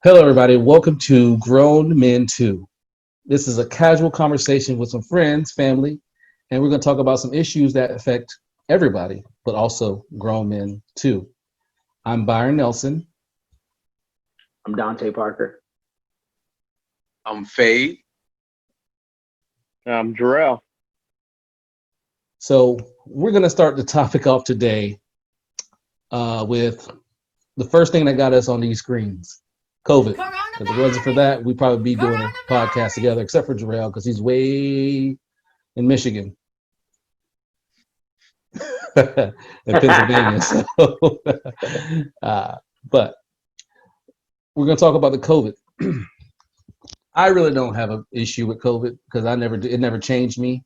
Hello, everybody. Welcome to Grown Men 2. This is a casual conversation with some friends, family, and we're going to talk about some issues that affect everybody, but also grown men too. I'm Byron Nelson. I'm Dante Parker. I'm Fade. I'm Jarrell. So we're going to start the topic off today with the first thing that got us on these screens, COVID. If it wasn't for that, we'd probably be doing a podcast together, except for Jarrell, because he's way in Michigan. In Pennsylvania. So, but we're going to talk about the COVID. I really don't have an issue with COVID because it never changed me.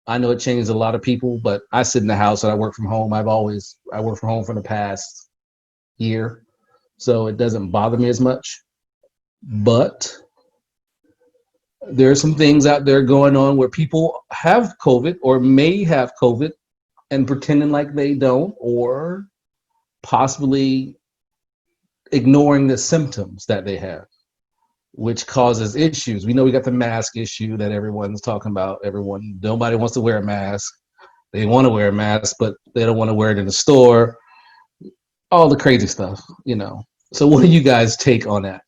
I know it changed a lot of people, but I sit in the house and I work from home. I work from home for the past year, so it doesn't bother me as much. But there are some things out there going on where people have COVID or may have COVID and pretending like they don't, or possibly ignoring the symptoms that they have, which causes issues. We know we got the mask issue that everyone's talking about. Nobody wants to wear a mask. They want to wear a mask, but they don't want to wear it in the store. All the crazy stuff, you know. So what do you guys take on that?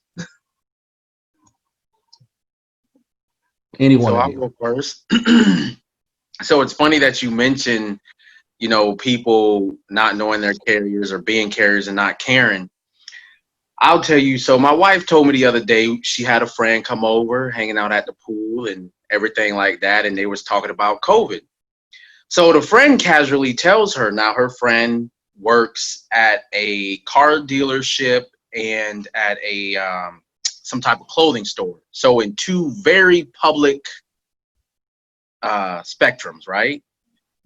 Anyone? So I'll go first. So it's funny that you mentioned, people not knowing their carriers or being carriers and not caring. I'll tell you, so my wife told me the other day she had a friend come over, hanging out at the pool and everything like that, and they was talking about COVID. So the friend casually tells her, now her friend works at a car dealership and at a some type of clothing store. So in two very public spectrums, right?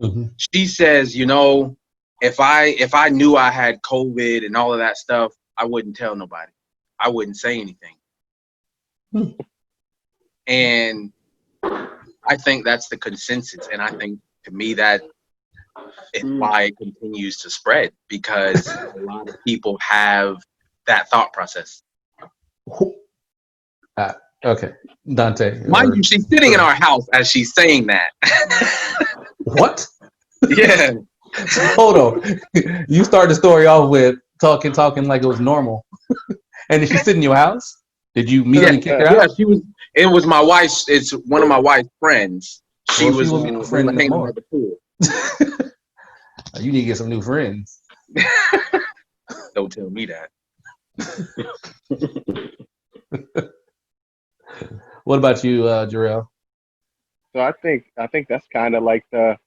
Mm-hmm. She says, if I knew I had COVID and all of that stuff, I wouldn't tell nobody. I wouldn't say anything. And I think that's the consensus. And I think, to me, that is why it continues to spread, because a lot of people have that thought process. Okay, Dante. Mind you, she's sitting in our house as she's saying that. What? Yeah. Hold on. You start the story off with talking like it was normal. And did she sit in your house? Did you immediately kick her out? Yeah, she was. It was my wife's. It's one of my wife's friends. She was your friend hanging anymore. at the pool. You need to get some new friends. Don't tell me that. What about you, Jarrell? So I think that's kind of like the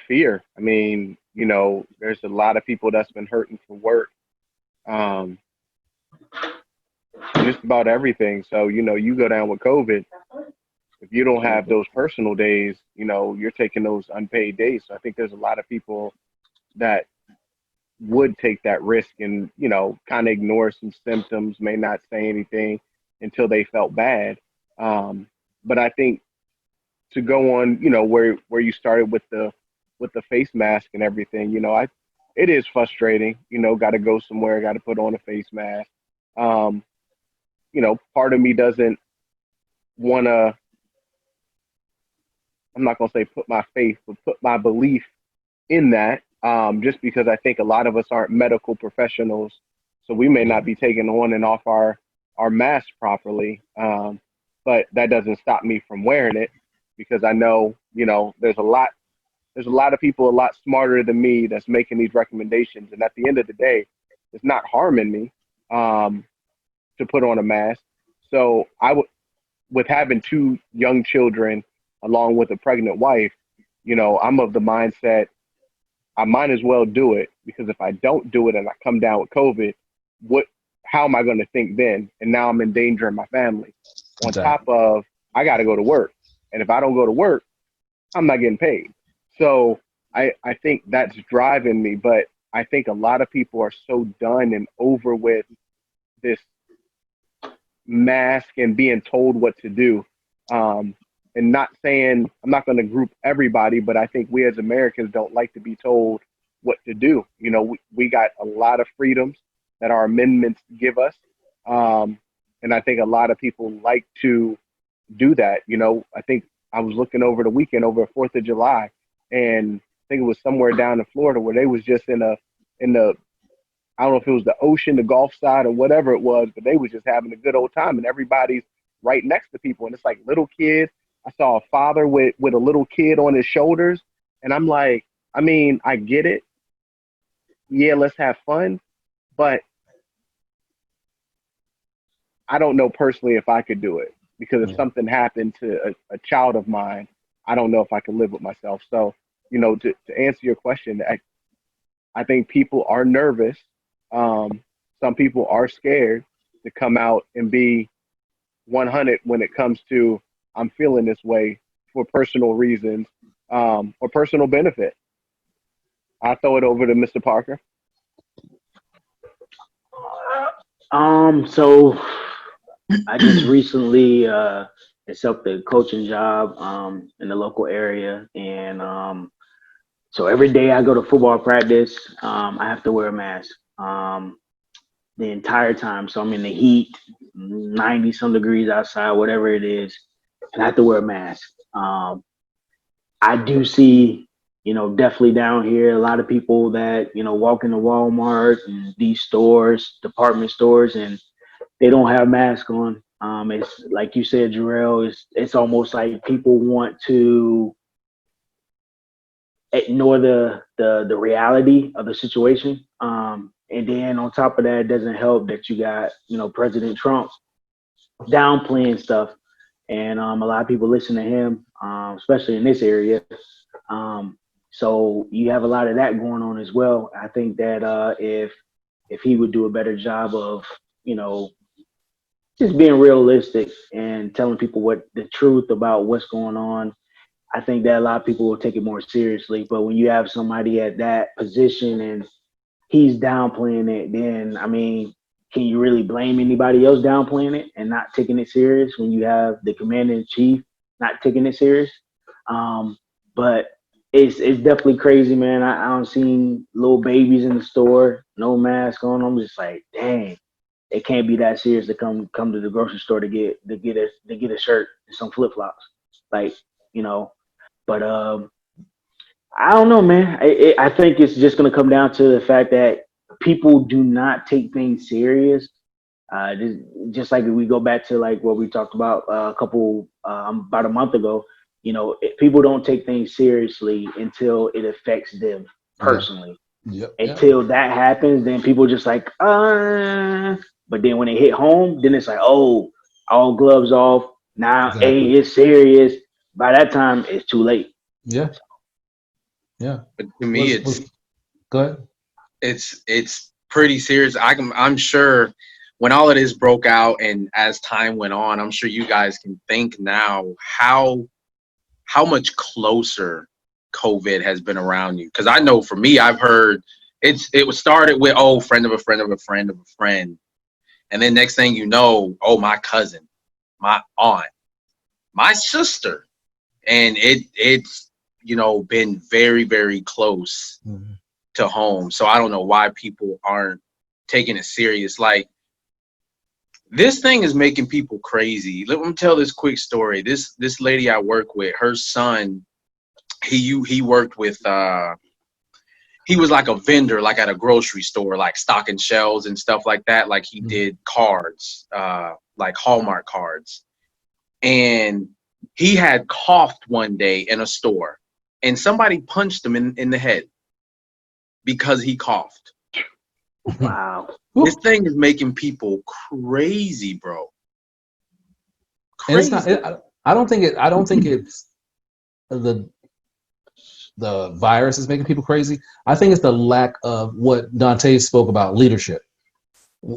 fear. I mean, there's a lot of people that's been hurting for work, just about everything. So you go down with COVID. If you don't have those personal days, you're taking those unpaid days. So I think there's a lot of people that would take that risk and, kind of ignore some symptoms, may not say anything until they felt bad. But I think to go on, where you started with the face mask and everything, it is frustrating, got to go somewhere, got to put on a face mask. Part of me doesn't want to, I'm not going to say put my faith, but put my belief in that, just because I think a lot of us aren't medical professionals, so we may not be taking on and off our mask properly. But that doesn't stop me from wearing it, because I know, there's a lot of people a lot smarter than me that's making these recommendations. And at the end of the day, it's not harming me to put on a mask. So with having two young children along with a pregnant wife, I'm of the mindset I might as well do it, because if I don't do it and I come down with COVID, how am I going to think then? And now I'm endangering my family. On top of, I got to go to work. And if I don't go to work, I'm not getting paid. So I think that's driving me. But I think a lot of people are so done and over with this mask and being told what to do. And and not saying I'm not going to group everybody, but I think we as Americans don't like to be told what to do. You know, we got a lot of freedoms that our amendments give us. And I think a lot of people like to do that. You know, I think I was looking over the weekend over 4th of July, and I think it was somewhere down in Florida where they was just in the, I don't know if it was the ocean, the Gulf side, or whatever it was, but they was just having a good old time, and everybody's right next to people, and it's like little kids. I saw a father with a little kid on his shoulders, and I'm like, I mean, I get it. Yeah, let's have fun, but I don't know personally if I could do it, because if something happened to a child of mine, I don't know if I could live with myself. So, you know, to answer your question, I think people are nervous. Some people are scared to come out and be 100 when it comes to, I'm feeling this way for personal reasons, or personal benefit. I'll throw it over to Mr. Parker. So I just recently accepted a coaching job in the local area, and so every day I go to football practice, I have to wear a mask the entire time. So I'm in the heat, 90 some degrees outside, whatever it is, and I have to wear a mask. I do see, you know, definitely down here, a lot of people that, you know, walk into Walmart and these stores, department stores, and they don't have masks on. It's like you said, Jarrell, it's almost like people want to ignore the reality of the situation. And then on top of that, it doesn't help that you got, you know, President Trump downplaying stuff. And a lot of people listen to him, especially in this area. So you have a lot of that going on as well. I think that if he would do a better job of, you know, just being realistic and telling people what the truth about what's going on, I think that a lot of people will take it more seriously. But when you have somebody at that position and he's downplaying it, then, I mean, can you really blame anybody else downplaying it and not taking it serious when you have the commander-in-chief not taking it serious? But it's definitely crazy, man. I don't see little babies in the store, no mask on. I'm just like, dang, it can't be that serious to come to the grocery store to get a shirt and some flip-flops, like, you know. But I don't know, man. I think it's just going to come down to the fact that people do not take things serious. Just like if we go back to like what we talked about about a month ago, you know, people don't take things seriously until it affects them personally. Until that happens, then people just like, but then when they hit home, then it's like, oh, all gloves off. Now, hey, it's serious. By that time, it's too late. Yeah. But to me, go ahead. It's pretty serious. I'm sure when all of this broke out and as time went on, I'm sure you guys can think now how much closer COVID has been around you. Because I know for me, I've heard it was started with, oh, friend of a friend of a friend of a friend. And then next thing you know, oh, my cousin, my aunt, my sister. And it's, you know, been very, very close to home. So I don't know why people aren't taking it serious. Like, this thing is making people crazy. Let me tell this quick story. This lady I work with, her son, he worked with he was like a vendor, like at a grocery store, like stocking shelves and stuff like that. Like he did cards, like Hallmark cards. And he had coughed one day in a store and somebody punched him in the head because he coughed. Wow. This thing is making people crazy, bro. Crazy. And it's not, I don't think it's the virus is making people crazy. I think it's the lack of what Dante spoke about, leadership.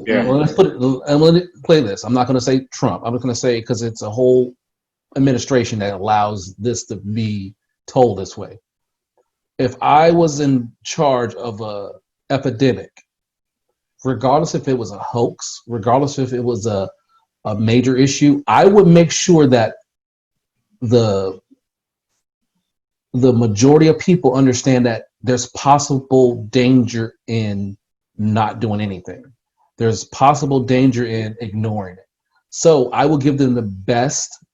Yeah. Well, let's put it, and let me play this. I'm not going to say Trump. I'm just going to say, because it's a whole administration that allows this to be told this way. If I was in charge of a epidemic, regardless if it was a hoax, regardless if it was a major issue, I would make sure that the majority of people understand that there's possible danger in not doing anything. There's possible danger in ignoring it. So I will give them the best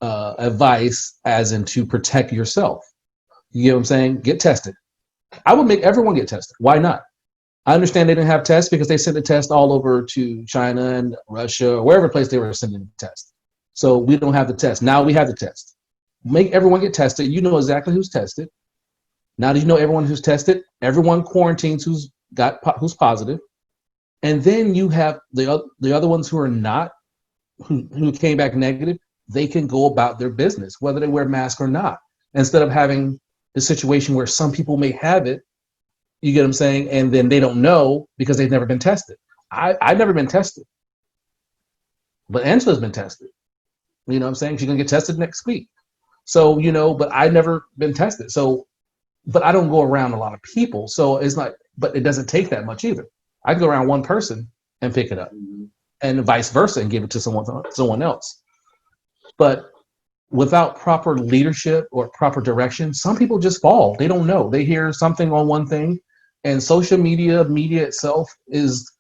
advice, as in to protect yourself. You get what I'm saying? Get tested. I would make everyone get tested. Why not? I understand they didn't have tests because they sent the test all over to China and Russia or wherever place they were sending the test. So we don't have the test. Now we have the test. Make everyone get tested. You know exactly who's tested. Now that you know everyone who's tested, everyone quarantines who's positive, and then you have the other ones who are not, who came back negative. They can go about their business, whether they wear a mask or not, instead of having the situation where some people may have it. You get what I'm saying? And then they don't know because they've never been tested. I've never been tested, but Angela's been tested. You know what I'm saying? She's gonna get tested next week. So, but I've never been tested. So, but I don't go around a lot of people. So it's not, but it doesn't take that much either. I can go around one person and pick it up, and vice versa, and give it to someone else. But without proper leadership or proper direction, some people just fall. They don't know. They hear something on one thing, and social media itself is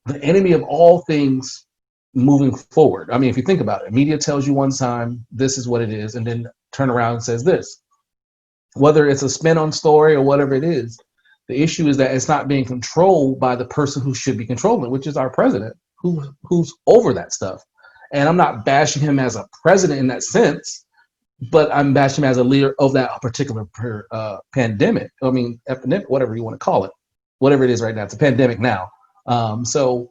the enemy of all things moving forward. I mean, if you think about it, media tells you one time this is what it is, and then turn around and says this. Whether it's a spin on story or whatever it is, the issue is that it's not being controlled by the person who should be controlling it, which is our president, who's over that stuff. And I'm not bashing him as a president in that sense, but I'm bashing him as a leader of that particular pandemic. I mean, epidemic, whatever you want to call it, whatever it is right now. It's a pandemic now. So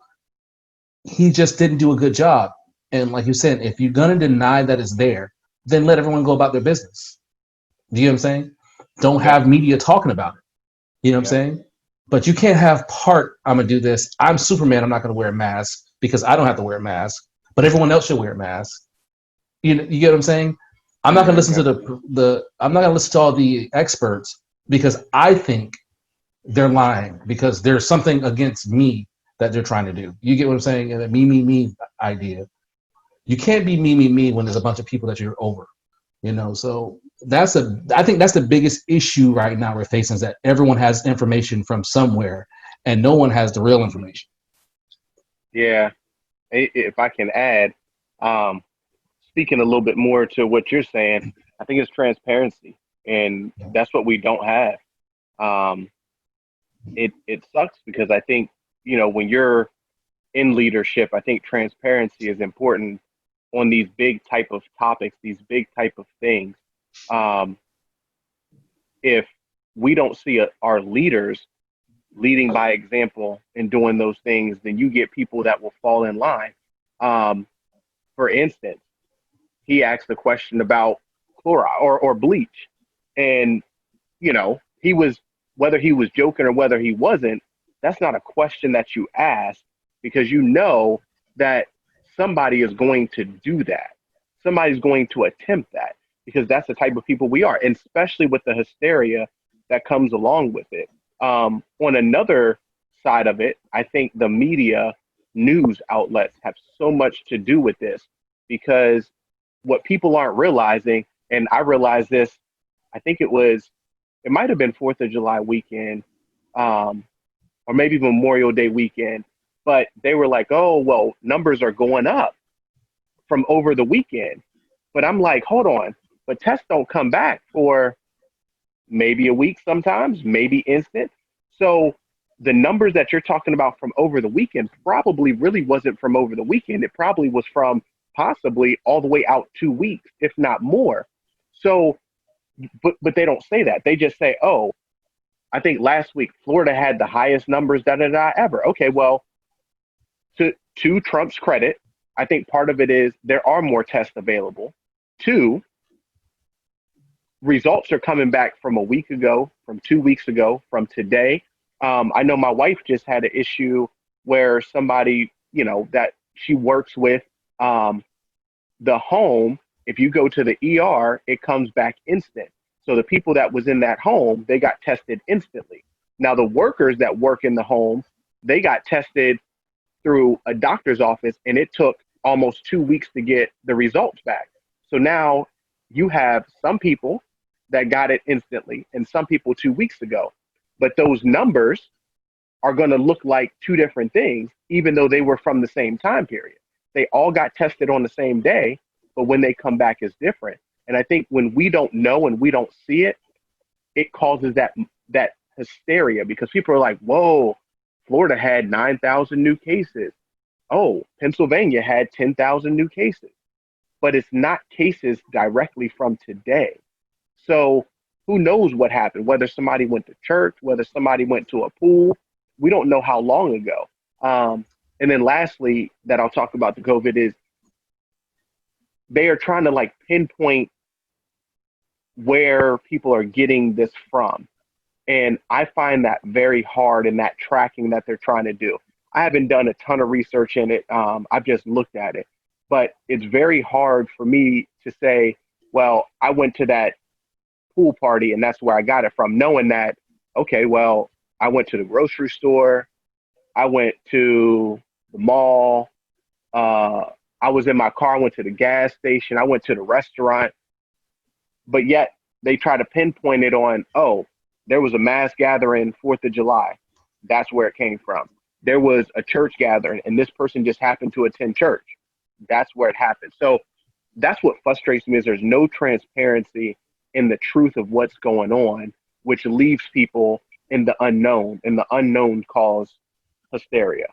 he just didn't do a good job. And like you said, if you're going to deny that it's there, then let everyone go about their business. Do you know what I'm saying? Don't have media talking about it. You know what I'm saying? But you can't have I'm going to do this. I'm Superman. I'm not going to wear a mask because I don't have to wear a mask, but everyone else should wear a mask. You get what I'm saying? I'm not going to listen to I'm not going to listen to all the experts because I think they're lying because there's something against me that they're trying to do. You get what I'm saying? And the me idea. You can't be me when there's a bunch of people that you're over. So I think that's the biggest issue right now we're facing, is that everyone has information from somewhere and no one has the real information. Yeah. If I can add, speaking a little bit more to what you're saying, I think it's transparency, and that's what we don't have. It sucks because I think, when you're in leadership, I think transparency is important on these big type of topics, these big type of things. If we don't see our leaders leading by example and doing those things, then you get people that will fall in line. For instance, he asked a question about chloride or bleach, and whether he was joking or whether he wasn't, that's not a question that you ask, because that somebody is going to do that. Somebody's going to attempt that, because that's the type of people we are, and especially with the hysteria that comes along with it. On another side of it, I think the media news outlets have so much to do with this, because what people aren't realizing, and I realized this, I think it might have been 4th of July weekend, or maybe Memorial Day weekend, but they were like, oh, well, numbers are going up from over the weekend. But I'm like, hold on, but tests don't come back for maybe a week sometimes, maybe instant. So the numbers that you're talking about from over the weekend probably really wasn't from over the weekend. It probably was from possibly all the way out 2 weeks, if not more. So, but they don't say that. They just say, oh, I think last week Florida had the highest numbers ever. Okay, well, to Trump's credit, I think part of it is there are more tests available. 2, results are coming back from a week ago, from 2 weeks ago, from today. I know my wife just had an issue where somebody, that she works with, the home, if you go to the ER, it comes back instant. So the people that was in that home, they got tested instantly. Now the workers that work in the home, they got tested through a doctor's office, and it took almost 2 weeks to get the results back. So now you have some people that got it instantly and some people 2 weeks ago. But those numbers are going to look like two different things, even though they were from the same time period. They all got tested on the same day, but when they come back is different. And I think when we don't know and we don't see it, it causes that hysteria, because people are like, whoa, Florida had 9,000 new cases. Oh, Pennsylvania had 10,000 new cases. But it's not cases directly from today. So who knows what happened, whether somebody went to church, whether somebody went to a pool. We don't know how long ago. And then lastly, that I'll talk about the COVID is they are trying to like pinpoint where people are getting this from. And I find that very hard in that tracking that they're trying to do. I haven't done a ton of research in it. I've just looked at it. But it's very hard for me to say, well, I went to that pool party and that's where I got it from, knowing that, okay, well, I went to the grocery store, I went to the mall, I was in my car, I went to the gas station, I went to the restaurant, but yet they try to pinpoint it on, oh, there was a mass gathering 4th of July. That's where it came from. There was a church gathering and this person just happened to attend church. That's where it happened. So that's what frustrates me, is there's no transparency in the truth of what's going on, which leaves people in the unknown, and the unknown cause hysteria.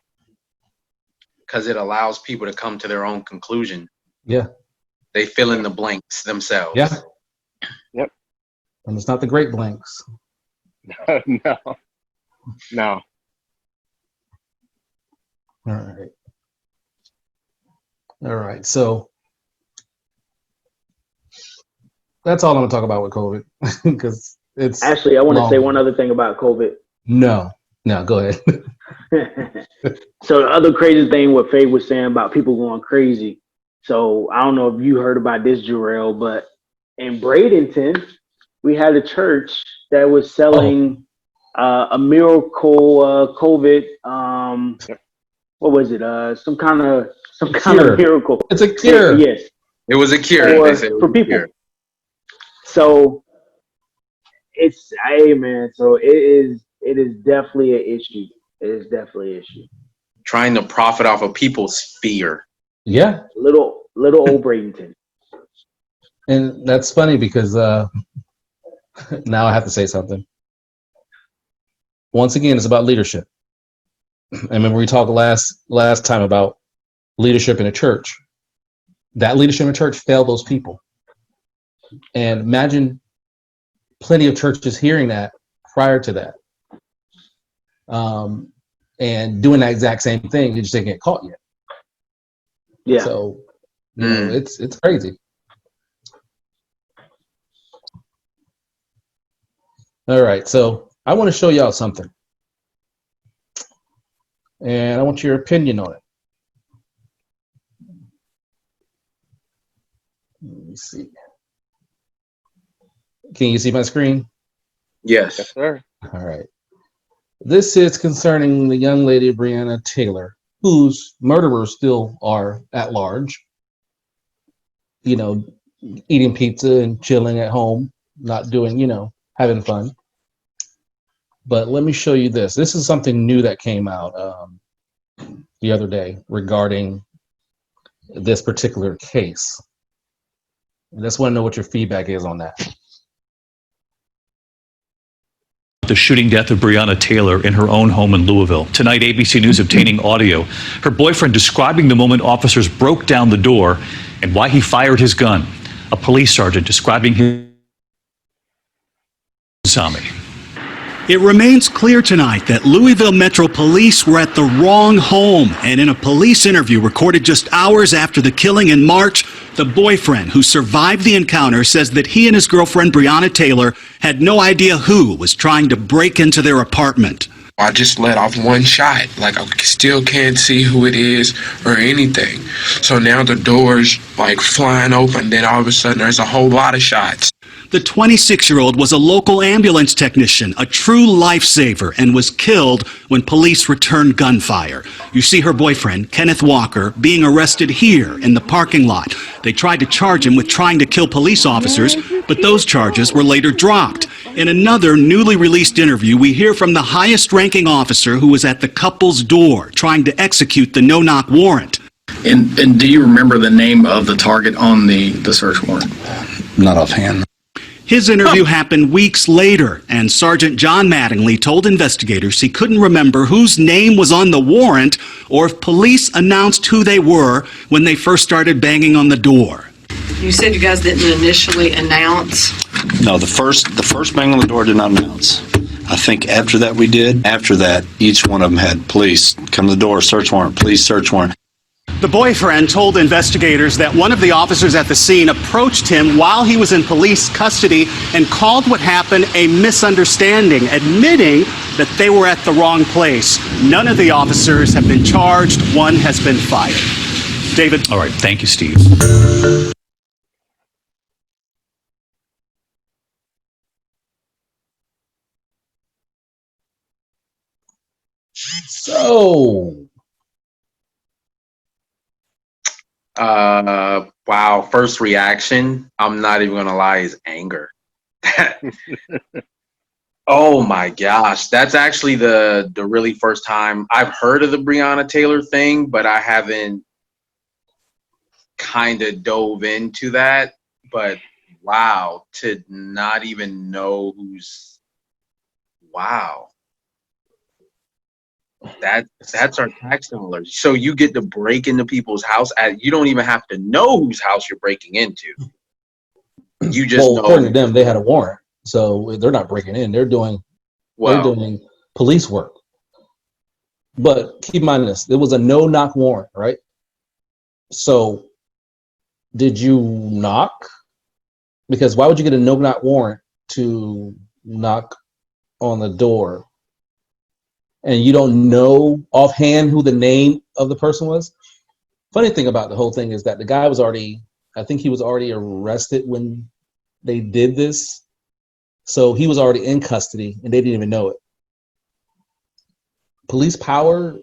Because it allows people to come to their own conclusion. Yeah. They fill in the blanks themselves. Yeah. Yep. And it's not the great blanks. No. All right. So that's all I'm going to talk about with COVID, because it's Actually, I want to long. say one other thing about COVID. No, go ahead. So the other crazy thing what Faye was saying about people going crazy. So I don't know if you heard about this, Jarrell, but in Bradenton, we had a church that was selling a miracle COVID. What was it? Some kind of miracle. It's a cure. Yes, It was a cure. They said for people. cure. So it's, hey man, so it is definitely an issue. It is definitely an issue. Trying to profit off of people's fear. Yeah. Little old Bradenton. And that's funny because now I have to say something. Once again, it's about leadership. I remember we talked last time about leadership in a church. That leadership in a church failed those people. And imagine plenty of churches hearing that prior to that. And doing that exact same thing, they just didn't get caught yet. Yeah. So, you know, it's crazy. All right, so I want to show y'all something. And I want your opinion on it. Let me see. Can you see my screen? Yes. Yes, sir. All right. This is concerning the young lady, Breonna Taylor, whose murderers still are at large. You know, eating pizza and chilling at home, not doing, you know, having fun. But let me show you this. This is something new that came out the other day regarding this particular case. I just want to know what your feedback is on that. The shooting death of Breonna Taylor in her own home in Louisville. Tonight, ABC News obtaining audio. Her boyfriend describing the moment officers broke down the door and why he fired his gun. A police sergeant describing his Sami. It remains clear tonight that Louisville Metro Police were at the wrong home, and in a police interview recorded just hours after the killing in March, the boyfriend who survived the encounter says that he and his girlfriend Breonna Taylor had no idea who was trying to break into their apartment. I just let off one shot. Like, I still can't see who it is or anything. So now the door's like flying open. Then all of a sudden there's a whole lot of shots. The 26-year-old was a local ambulance technician, a true lifesaver, and was killed when police returned gunfire. You see her boyfriend, Kenneth Walker, being arrested here in the parking lot. They tried to charge him with trying to kill police officers, but those charges were later dropped. In another newly released interview, we hear from the highest-ranking officer who was at the couple's door trying to execute the no-knock warrant. And do you remember the name of the target on the search warrant? Not offhand. His interview happened weeks later, and Sergeant John Mattingly told investigators he couldn't remember whose name was on the warrant or if police announced who they were when they first started banging on the door. You said you guys didn't initially announce? No, the first bang on the door did not announce. I think after that we did. After that, each one of them had police come to the door, search warrant, police search warrant. The boyfriend told investigators that one of the officers at the scene approached him while he was in police custody and called what happened a misunderstanding, admitting that they were at the wrong place. None of the officers have been charged. One has been fired. David. All right. Thank you, Steve. So, wow. First reaction, I'm not even gonna lie, is anger. Oh my gosh, that's actually the really first time I've heard of the Breonna Taylor thing, but I haven't kind of dove into that. But wow, to not even know who's, wow. That's our tax dollars. So you get to break into people's house you don't even have to know whose house you're breaking into. You just know. According to them, they had a warrant, so they're not breaking in. They're doing police work. But keep in mind this: it was a no-knock warrant, right? So, did you knock? Because why would you get a no-knock warrant to knock on the door? And you don't know offhand who the name of the person was? Funny thing about the whole thing is that the guy was already, I think he was already arrested when they did this. So he was already in custody and they didn't even know it. Police power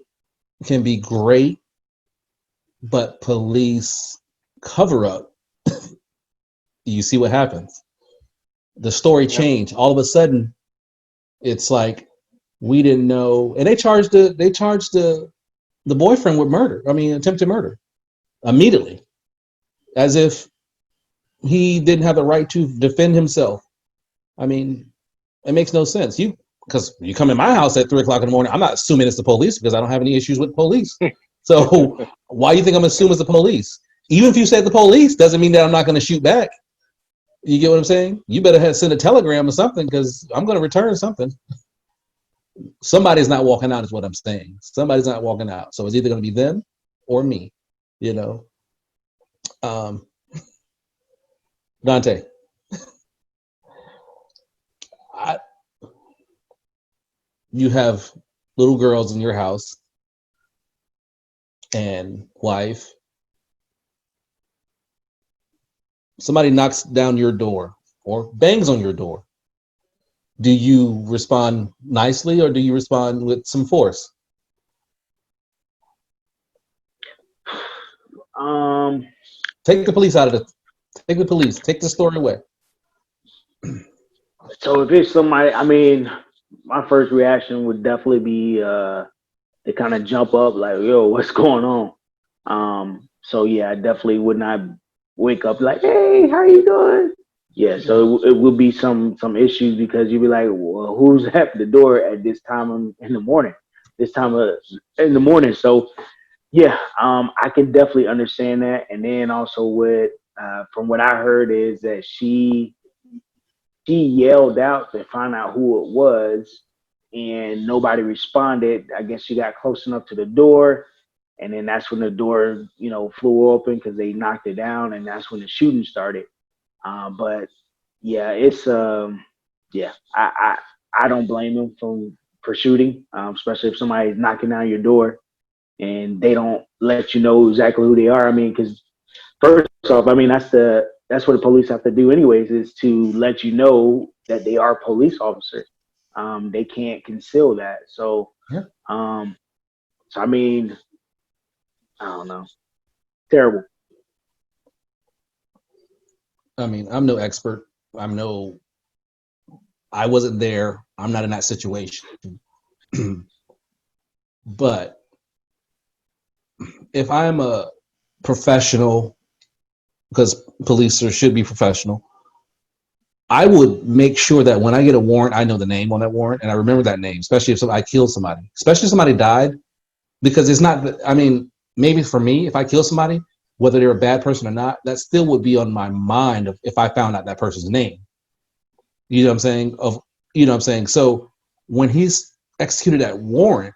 can be great, but police cover up, you see what happens. The story changed. All of a sudden, it's like, we didn't know, and they charged the boyfriend with murder. I mean, attempted murder, immediately, as if he didn't have the right to defend himself. I mean, it makes no sense. Because you come in my house at 3 o'clock in the morning, I'm not assuming it's the police because I don't have any issues with police. So why do you think I'm assuming it's the police? Even if you said the police, doesn't mean that I'm not going to shoot back. You get what I'm saying? You better send a telegram or something because I'm going to return something. Somebody's not walking out is what I'm saying. Somebody's not walking out. So it's either going to be them or me, you know. Dante, you have little girls in your house and wife. Somebody knocks down your door or bangs on your door. Do you respond nicely or do you respond with some force? Take the police out of it. Take the police. Take the story away. So if it's somebody, I mean, my first reaction would definitely be to kind of jump up like, yo, what's going on? So yeah, I definitely would not wake up like, hey, how you doing? Yeah, so it will be some issues because you'd be like, well, who's at the door at this time in the morning? So yeah, I can definitely understand that. And then also from what I heard is that she yelled out to find out who it was and nobody responded. I guess she got close enough to the door and then that's when the door, flew open because they knocked it down and that's when the shooting started. But yeah, it's I don't blame him for shooting, especially if somebody's knocking down your door and they don't let you know exactly who they are. I mean, because first off, I mean that's what the police have to do anyways, is to let you know that they are police officers. They can't conceal that. So, Yeah. so I mean, I don't know, terrible. I mean, I'm no expert. I wasn't there. I'm not in that situation. But if I'm a professional, because police should be professional, I would make sure that when I get a warrant, I know the name on that warrant and I remember that name, especially if I killed somebody, especially if somebody died, because it's not, I mean, maybe for me, if I kill somebody, whether they're a bad person or not, that still would be on my mind if I found out that person's name. You know what I'm saying? You know what I'm saying? So when he's executed that warrant,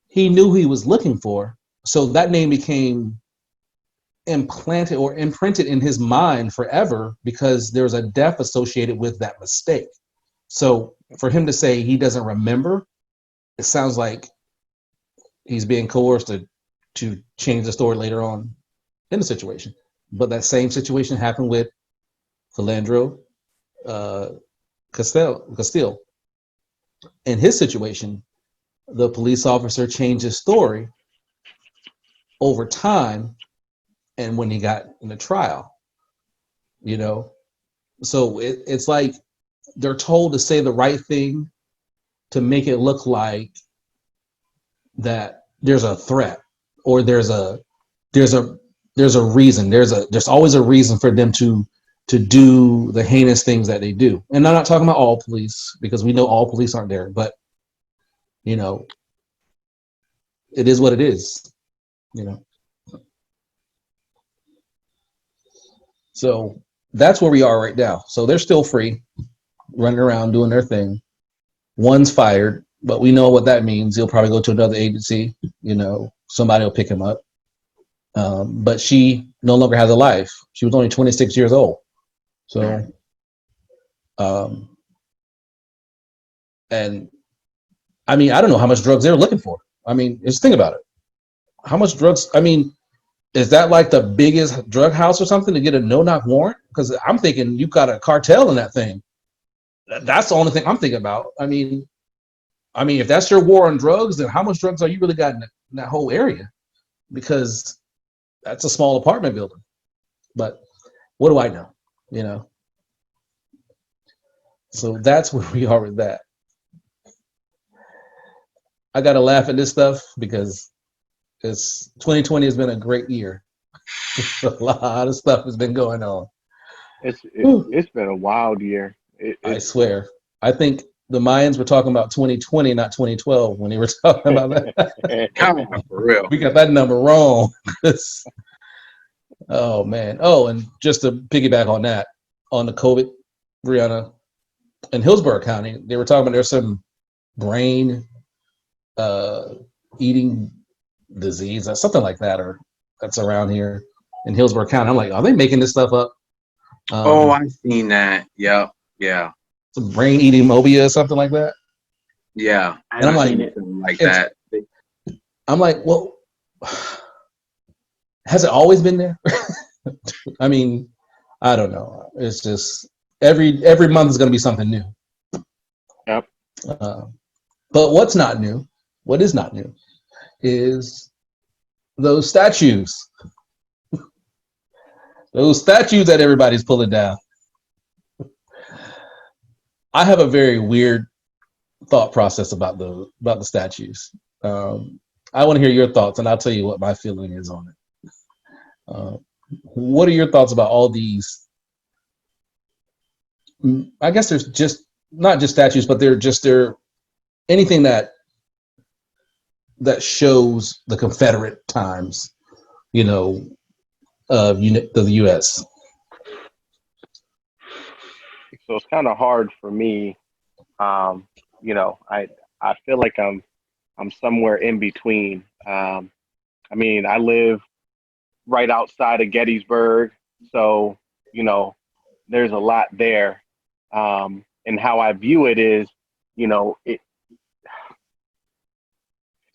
he knew who he was looking for. So that name became implanted or imprinted in his mind forever because there's a death associated with that mistake. So for him to say he doesn't remember, it sounds like he's being coerced to change the story later on in the situation. But that same situation happened with Philandro Castile. In his situation, the police officer changed his story over time and when he got in the trial, you know. So it's like they're told to say the right thing to make it look like that there's a threat or there's a reason. There's always a reason for them to do the heinous things that they do. And I'm not talking about all police because we know all police aren't there, but you know, it is what it is, you know. So that's where we are right now. So they're still free, running around doing their thing. One's fired, but we know what that means. He'll probably go to another agency. You know, somebody will pick him up. But she no longer has a life. She was only 26 years old. So, and I mean, I don't know how much drugs they're looking for. I mean, just think about it. How much drugs? I mean, is that like the biggest drug house or something to get a no-knock warrant? Because I'm thinking you've got a cartel in that thing. That's the only thing I'm thinking about. I mean, if that's your war on drugs, then how much drugs are you really got in that whole area? Because that's a small apartment building. But what do I know? You know. So that's where we are with that. I gotta laugh at this stuff because 2020 has been a great year. A lot of stuff has been going on. It's been a wild year. I swear. I think the Mayans were talking about 2020, not 2012, when they were talking about that. Come on, for real. We got that number wrong. Oh man. Oh, and just to piggyback on that, on the COVID, Breonna, in Hillsborough County, they were talking about there's some brain eating disease or something like that, or that's around here in Hillsborough County. I'm like, are they making this stuff up? I've seen that. Yep. Yeah. Some brain eating mobia or something like that. Yeah. And I'm like, like that. I'm like, well, has it always been there? I mean, I don't know. It's just every month is going to be something new. Yep. But what's not new? What is not new is those statues. Those statues that everybody's pulling down. I have a very weird thought process about the statues. I want to hear your thoughts, and I'll tell you what my feeling is on it. What are your thoughts about all these? I guess there's just not just statues, but they're anything that shows the Confederate times, you know, of the U.S. So it's kind of hard for me. You know, I feel like I'm somewhere in between. I mean, I live right outside of Gettysburg, so you know, there's a lot there. And how I view it is, you know,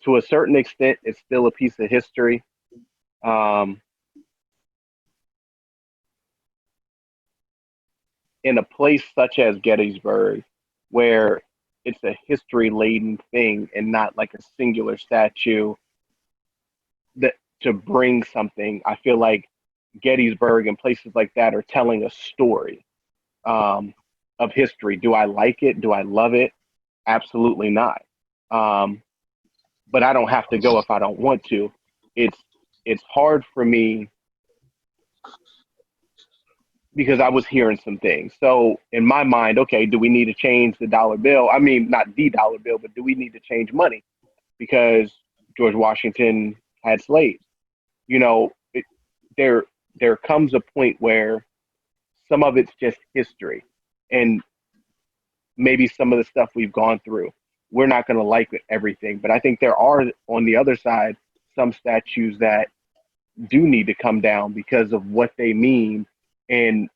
to a certain extent, it's still a piece of history. In a place such as Gettysburg, where it's a history-laden thing and not like a singular statue that to bring something, I feel like Gettysburg and places like that are telling a story of history. Do I like it? Do I love it? Absolutely not. But I don't have to go if I don't want to. It's hard for me because I was hearing some things. So in my mind, okay, do we need to change the dollar bill? I mean, not the dollar bill, but do we need to change money? Because George Washington had slaves. You know, there comes a point where some of it's just history. And maybe some of the stuff we've gone through, we're not going to like everything. But I think there are, on the other side, some statues that do need to come down because of what they mean and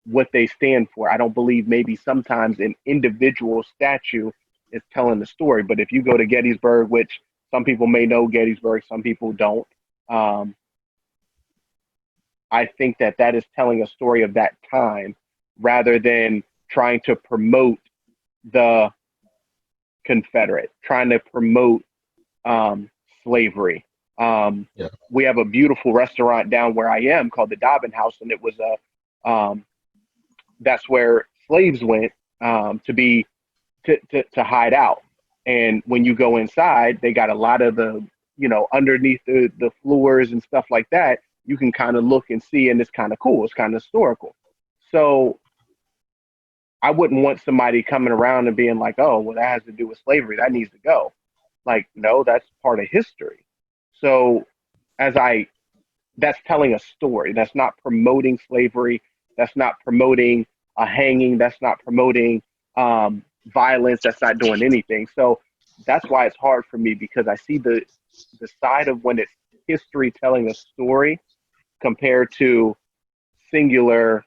what they stand for. I don't believe maybe sometimes an individual statue is telling the story. But if you go to Gettysburg, which some people may know Gettysburg, some people don't, I think that that is telling a story of that time rather than trying to promote the Confederate, trying to promote slavery. We have a beautiful restaurant down where I am called the Dobbin House, and it was that's where slaves went to hide out. And when you go inside, they got a lot of the, underneath the floors and stuff like that, you can kind of look and see, and it's kind of cool. It's kind of historical. So I wouldn't want somebody coming around and being like, oh, well, that has to do with slavery. That needs to go. Like, no, that's part of history. So that's telling a story. That's not promoting slavery. That's not promoting a hanging. That's not promoting violence. That's not doing anything. So that's why it's hard for me, because I see the side of when it's history telling a story compared to singular.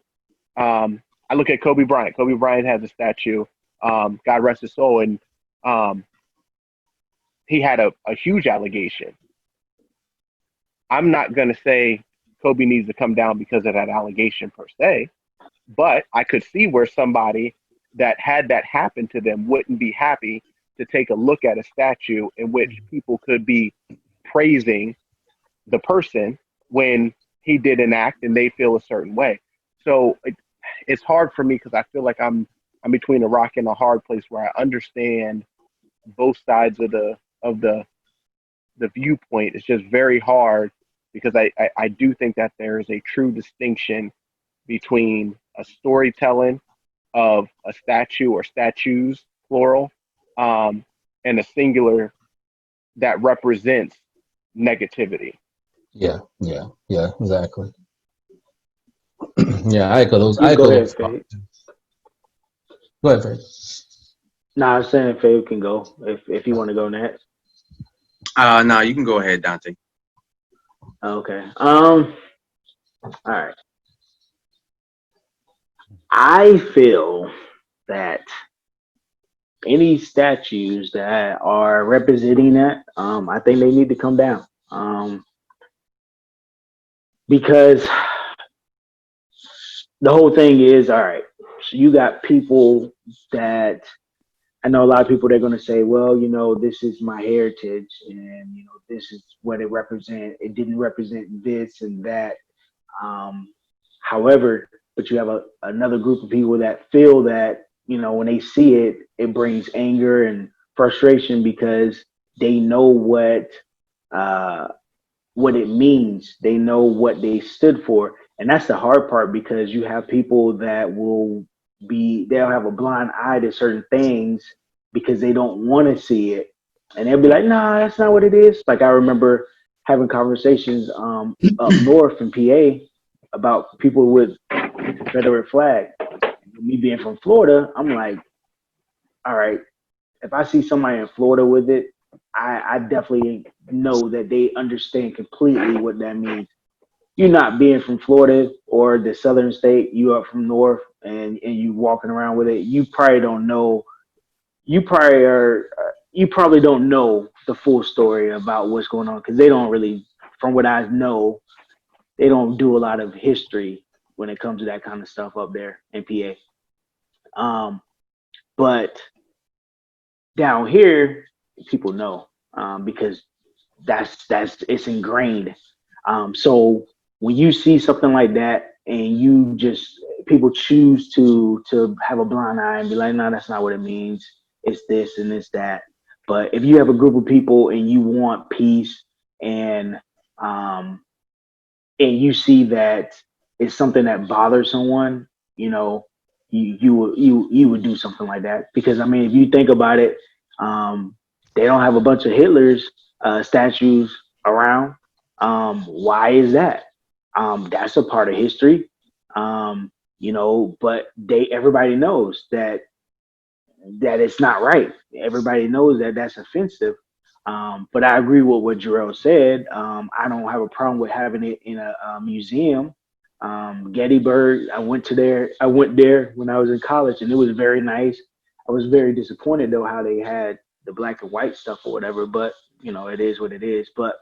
I look at Kobe Bryant. Kobe Bryant has a statue, God rest his soul, and he had a huge allegation. I'm not going to say Kobe needs to come down because of that allegation per se, but I could see where somebody that had that happen to them wouldn't be happy to take a look at a statue in which people could be praising the person when he did an act and they feel a certain way. So it's hard for me because I feel like I'm between a rock and a hard place where I understand both sides of the viewpoint. It's just very hard because I do think that there is a true distinction between a storytelling of a statue or statues, plural, and a singular that represents negativity. Yeah, exactly. Yeah, I echo those. Go ahead, Faye. Go ahead, Faye. Nah, I was saying Faye can go if you want to go next. No, you can go ahead, Dante. Okay. All right. I feel that any statues that are representing that, I think they need to come down. Because the whole thing is, all right, so you got people that, I know a lot of people, they're going to say, well, this is my heritage and, this is what it represents. It didn't represent this and that. However, but you have another group of people that feel that, when they see it, it brings anger and frustration because they know what it means. They know what they stood for. And that's the hard part, because you have people that they'll have a blind eye to certain things because they don't want to see it. And they'll be like, nah, that's not what it is. Like, I remember having conversations up north in PA about people with the Confederate flag. Me being from Florida, I'm like, all right, if I see somebody in Florida with it, I definitely know that they understand completely what that means. You not being from Florida or the southern state, you are from north, and you walking around with it, you probably don't know. You probably are, you probably don't know the full story about what's going on because they don't really, from what I know, they don't do a lot of history when it comes to that kind of stuff up there in PA. But down here, people know because that's it's ingrained. So when you see something like that and you just people choose to have a blind eye and be like, no, that's not what it means. It's this and it's that. But if you have a group of people and you want peace and you see that it's something that bothers someone, you know, you would do something like that. Because I mean, if you think about it, they don't have a bunch of Hitler's statues around. Why is that? That's a part of history. You know, but everybody knows that it's not right. Everybody knows that that's offensive. But I agree with what Jarrell said. I don't have a problem with having it in a museum. Gettysburg, I went there when I was in college, and it was very nice. I was very disappointed though how they had the black and white stuff or whatever, but you know, it is what it is. But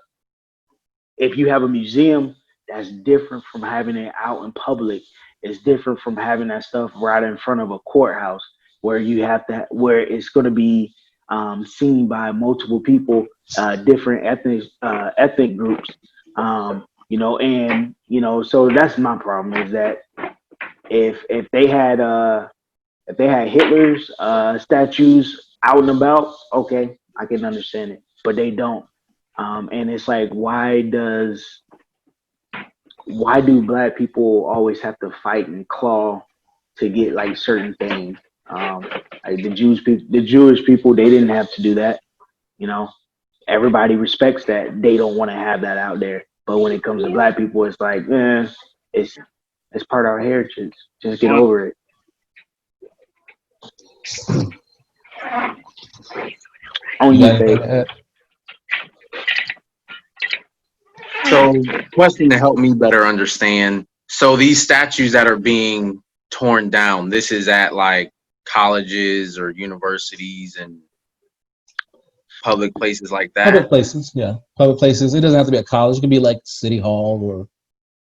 if you have a museum, that's different from having it out in public. It's different from having that stuff right in front of a courthouse where where it's going to be seen by multiple people, different ethnic groups. You know, and you know, so that's my problem is that if they had Hitler's statues out and about, okay, I can understand it, but they don't. And it's like, why do black people always have to fight and claw to get like certain things? Like the Jewish people, they didn't have to do that. You know, everybody respects that. They don't want to have that out there. But when it comes to black people, it's like, it's part of our heritage. Just get over it. On you, Faith. So, question to help me better understand. So, these statues that are being torn down, this is at like colleges or universities and public places like that? Public places, yeah. Public places. It doesn't have to be a college. It could be like City Hall or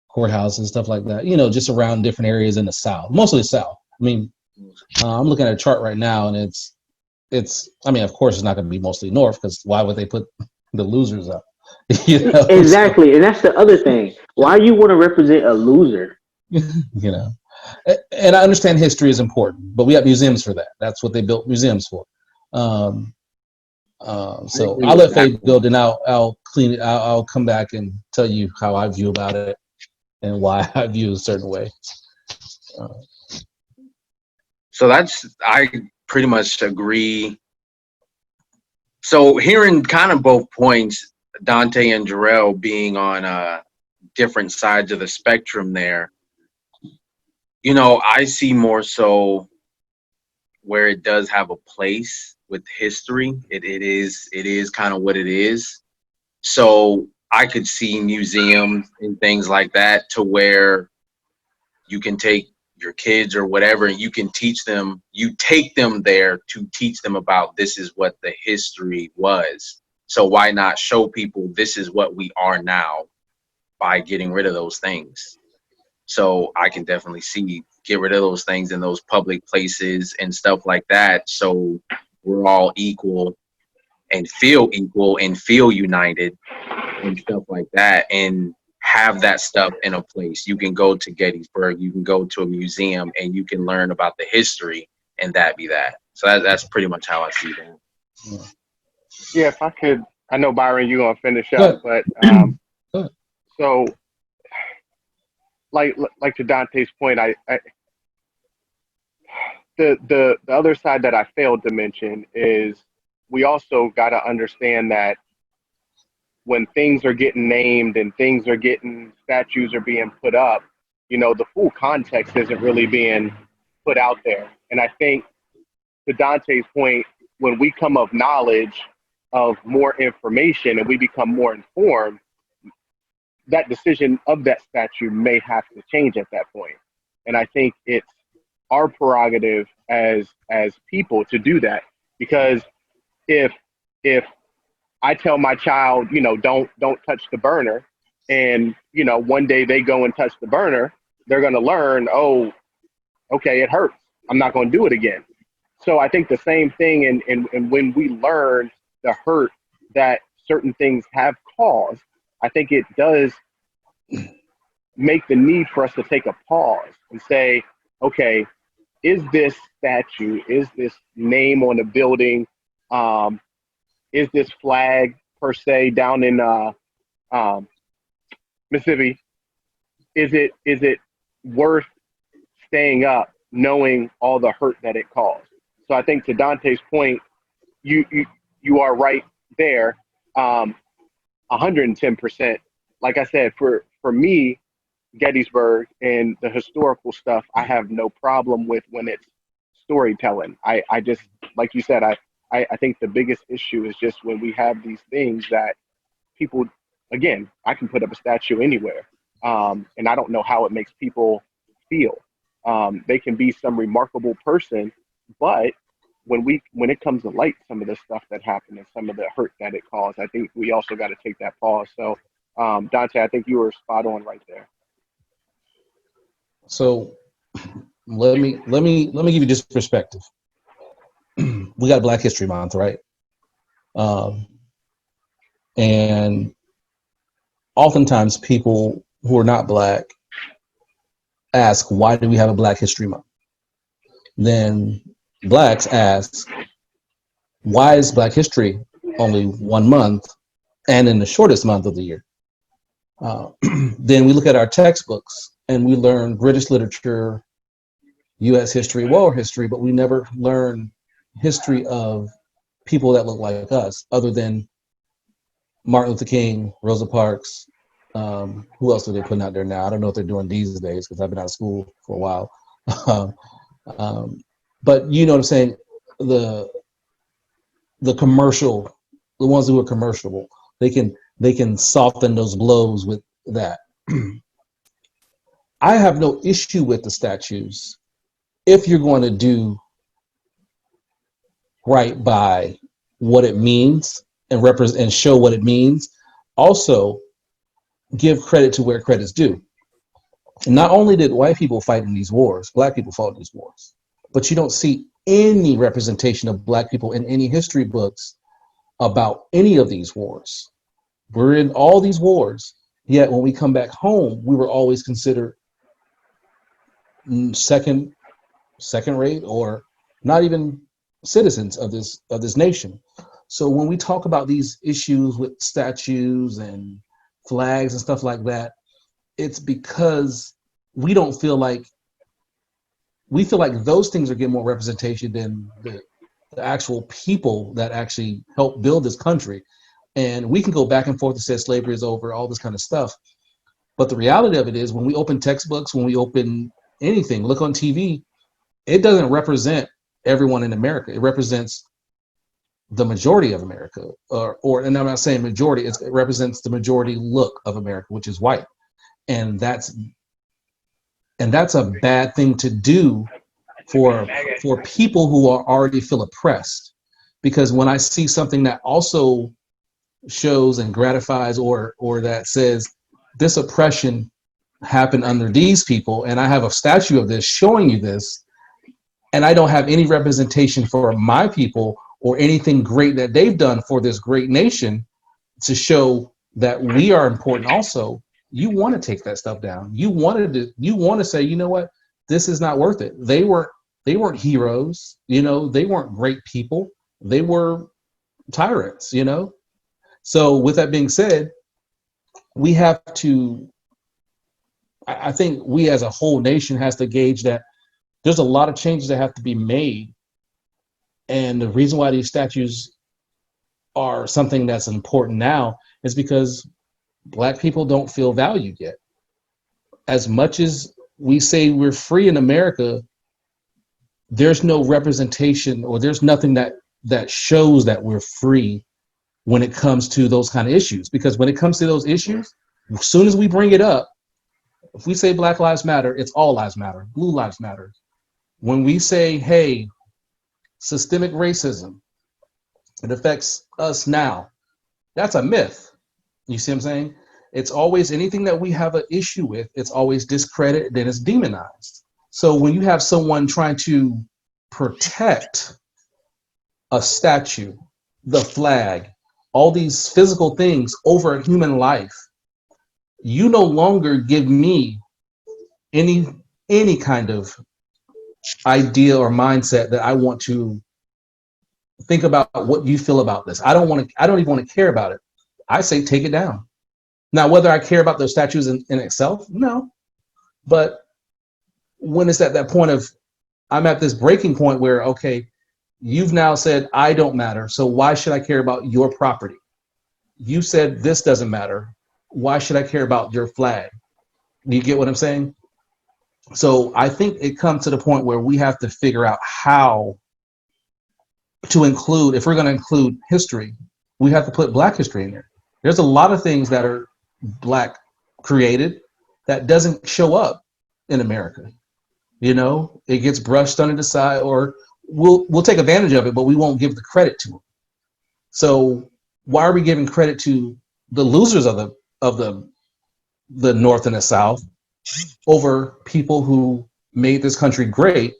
courthouse and stuff like that. You know, just around different areas in the South. Mostly South. I mean, I'm looking at a chart right now, and it's. I mean, of course, it's not going to be mostly North because why would they put the losers up? You know? Exactly, and that's the other thing. Why you want to represent a loser? You know, and I understand history is important, but we have museums for that. That's what they built museums for. So I'll let Faith go. Then I'll clean it. I'll come back and tell you how I view about it and why I view a certain way. So I pretty much agree. So hearing kind of both points, Dante and Jarrell being on different sides of the spectrum there, you know, I see more so where it does have a place with history. It is kind of what it is. So I could see museums and things like that to where you can take your kids or whatever, and you can teach them, you take them there to teach them about this is what the history was. So why not show people this is what we are now by getting rid of those things? So I can definitely see get rid of those things in those public places and stuff like that. So we're all equal and feel united and stuff like that, and have that stuff in a place. You can go to Gettysburg, you can go to a museum, and you can learn about the history, and that be that. So that's pretty much how I see that. Yeah, if I could, I know Byron, you're gonna finish up, but so like to Dante's point, I the other side that I failed to mention is we also got to understand that when things are getting named and statues are being put up, you know, the full context isn't really being put out there. And I think to Dante's point, when we come of knowledge of more information and we become more informed, that decision of that statue may have to change at that point. And I think it's our prerogative as people to do that, because if if I tell my child, don't touch the burner, and one day they go and touch the burner, they're going to learn, oh, okay, it hurts, I'm not going to do it again. So I think the same thing, and when we learn the hurt that certain things have caused, I think it does make the need for us to take a pause and say, okay, is this statue, is this name on a building, is this flag per se down in Mississippi, is it worth staying up knowing all the hurt that it caused? So I think to Dante's point, you are right there, 110%. Like I said, for me, Gettysburg and the historical stuff, I have no problem with when it's storytelling. I just, like you said, I think the biggest issue is just when we have these things that people, again, I can put up a statue anywhere, and I don't know how it makes people feel. They can be some remarkable person, but when it comes to light, some of the stuff that happened and some of the hurt that it caused, I think we also got to take that pause. So, Dante, I think you were spot on right there. So let me give you this perspective. We got Black History Month, right? And oftentimes people who are not Black ask, why do we have a Black History Month? Then Blacks ask, why is Black History only 1 month and in the shortest month of the year? Then we look at our textbooks and we learn British literature, U.S. history, world history, but we never learn history of people that look like us, other than Martin Luther King, Rosa Parks. Who else are they putting out there now? I don't know what they're doing these days because I've been out of school for a while. But you know what I'm saying? The commercial, the ones who are commercial, they can soften those blows with that. I have no issue with the statues if you're going to do right by what it means and represent and show what it means. Also, give credit to where credit's due. Not only did white people fight in these wars, Black people fought in these wars, but you don't see any representation of Black people in any history books about any of these wars. We're in all these wars, yet when we come back home, we were always considered second rate, or not even citizens of this nation. So when we talk about these issues with statues and flags and stuff like that, it's because we feel like those things are getting more representation than the actual people that actually helped build this country. And we can go back and forth and say slavery is over, all this kind of stuff. But the reality of it is, when we open textbooks, when we open anything, look on TV, it doesn't represent everyone in America. It represents the majority of America, and I'm not saying majority, it represents the majority look of America, which is white. And that's a bad thing to do for people who already feel oppressed. Because when I see something that also shows and gratifies or that says this oppression happened under these people, and I have a statue of this showing you this, and I don't have any representation for my people or anything great that they've done for this great nation to show that we are important also, you want to take that stuff down. You want to say, you know what, this is not worth it. They weren't heroes, they weren't great people. They were tyrants, So with that being said, we have to, I think we as a whole nation has to gauge that there's a lot of changes that have to be made. And the reason why these statues are something that's important now is because Black people don't feel valued yet. As much as we say we're free in America, there's no representation, or there's nothing that shows that we're free when it comes to those kind of issues. Because when it comes to those issues, as soon as we bring it up, if we say Black Lives Matter, it's all lives matter, blue lives matter. When we say, hey, systemic racism, It affects us now. That's a myth. You see what I'm saying? It's always anything that we have an issue with, it's always discredited, then it's demonized. So when you have someone trying to protect a statue, the flag, all these physical things over a human life, you no longer give me any kind of idea or mindset that I want to think about what you feel about this. I don't even want to care about it. I say take it down. Now, whether I care about those statues in itself, no. But when it's at that point of, I'm at this breaking point where, okay, you've now said I don't matter, so why should I care about your property? You said this doesn't matter. Why should I care about your flag? Do you get what I'm saying? So I think it comes to the point where we have to figure out how to include, if we're going to include history, we have to put Black history in there. There's a lot of things that are Black created that doesn't show up in America. You know, it gets brushed under the side, or we'll take advantage of it, but we won't give the credit to it. So why are we giving credit to the losers of the North and the South over people who made this country great,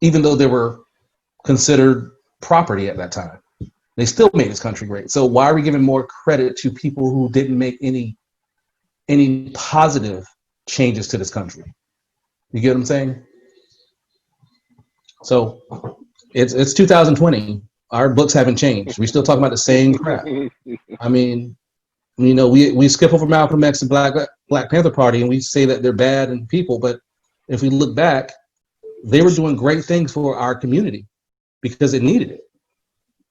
even though they were considered property at that time? They still made this country great. So why are we giving more credit to people who didn't make any positive changes to this country? You get what I'm saying? So it's 2020. Our books haven't changed. We still talking about the same crap. I mean, you know, we skip over Malcolm X and Black Panther Party, and we say that they're bad and people, but if we look back, they were doing great things for our community because it needed it.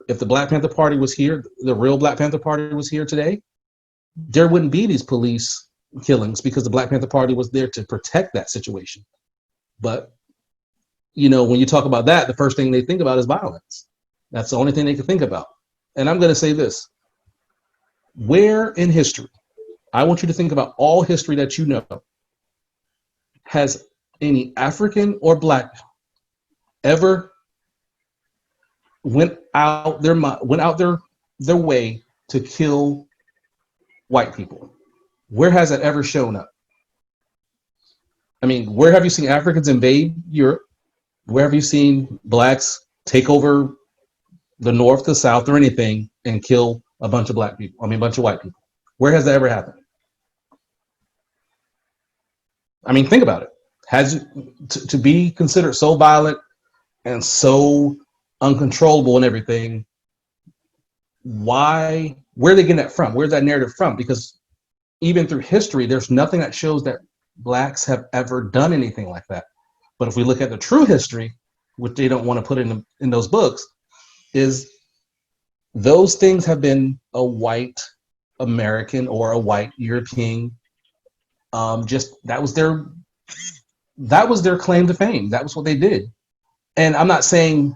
If the Black Panther Party was here, the real Black Panther Party was here today, there wouldn't be these police killings because the Black Panther Party was there to protect that situation. But, you know, when you talk about that, the first thing they think about is violence. That's the only thing they can think about. And I'm going to say this. Where in history, I want you to think about all history that you know, has any African or Black ever went out their way to kill white people? Where has that ever shown up? I mean, where have you seen Africans invade Europe? Where have you seen Blacks take over the North, the South, or anything and kill a bunch of Black people? I mean, a bunch of white people. Where has that ever happened? I mean, think about it. Has to be considered so violent and so uncontrollable and everything, why, where are they getting that from? Where's that narrative from? Because even through history, there's nothing that shows that Blacks have ever done anything like that. But if we look at the true history, which they don't want to put in those books, is those things have been a white American or a white European, just that was their claim to fame. That was what they did. And I'm not saying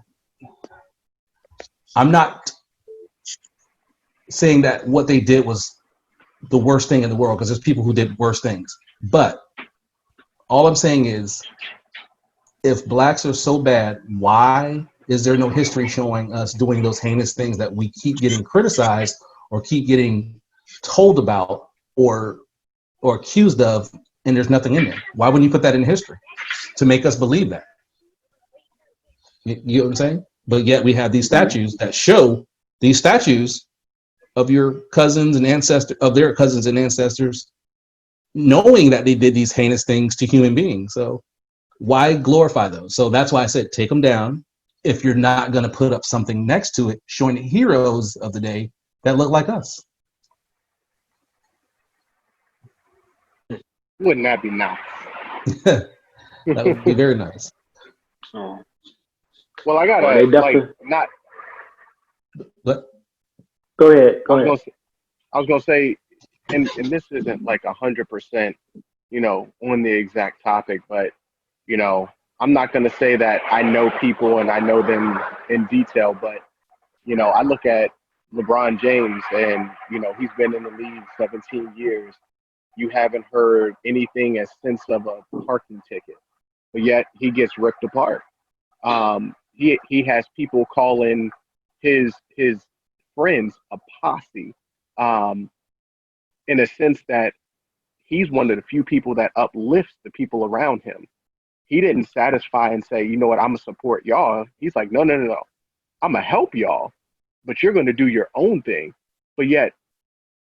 that what they did was the worst thing in the world, because there's people who did worse things. But all I'm saying is, if Blacks are so bad, why is there no history showing us doing those heinous things that we keep getting criticized or keep getting told about or accused of, and there's nothing in there? Why wouldn't you put that in history to make us believe that? You know what I'm saying? But yet we have these statues that show these statues of your cousins and ancestors, of their cousins and ancestors, knowing that they did these heinous things to human beings. So why glorify those? So that's why I said take them down if you're not going to put up something next to it showing the heroes of the day that look like us. Wouldn't that be nice? That would be very nice. Well, I got not. What? Go ahead. I was gonna say, and this isn't like 100%, you know, on the exact topic, but you know, I'm not gonna say that I know people and I know them in detail, but you know, I look at LeBron James and you know he's been in the league 17 years. You haven't heard anything as sense of a parking ticket, but yet he gets ripped apart. He has people calling his friends a posse, in a sense that he's one of the few people that uplifts the people around him. He didn't satisfy and say, you know what, I'm gonna support y'all. He's like, no, no, no, no. I'm gonna help y'all, but you're gonna do your own thing. But yet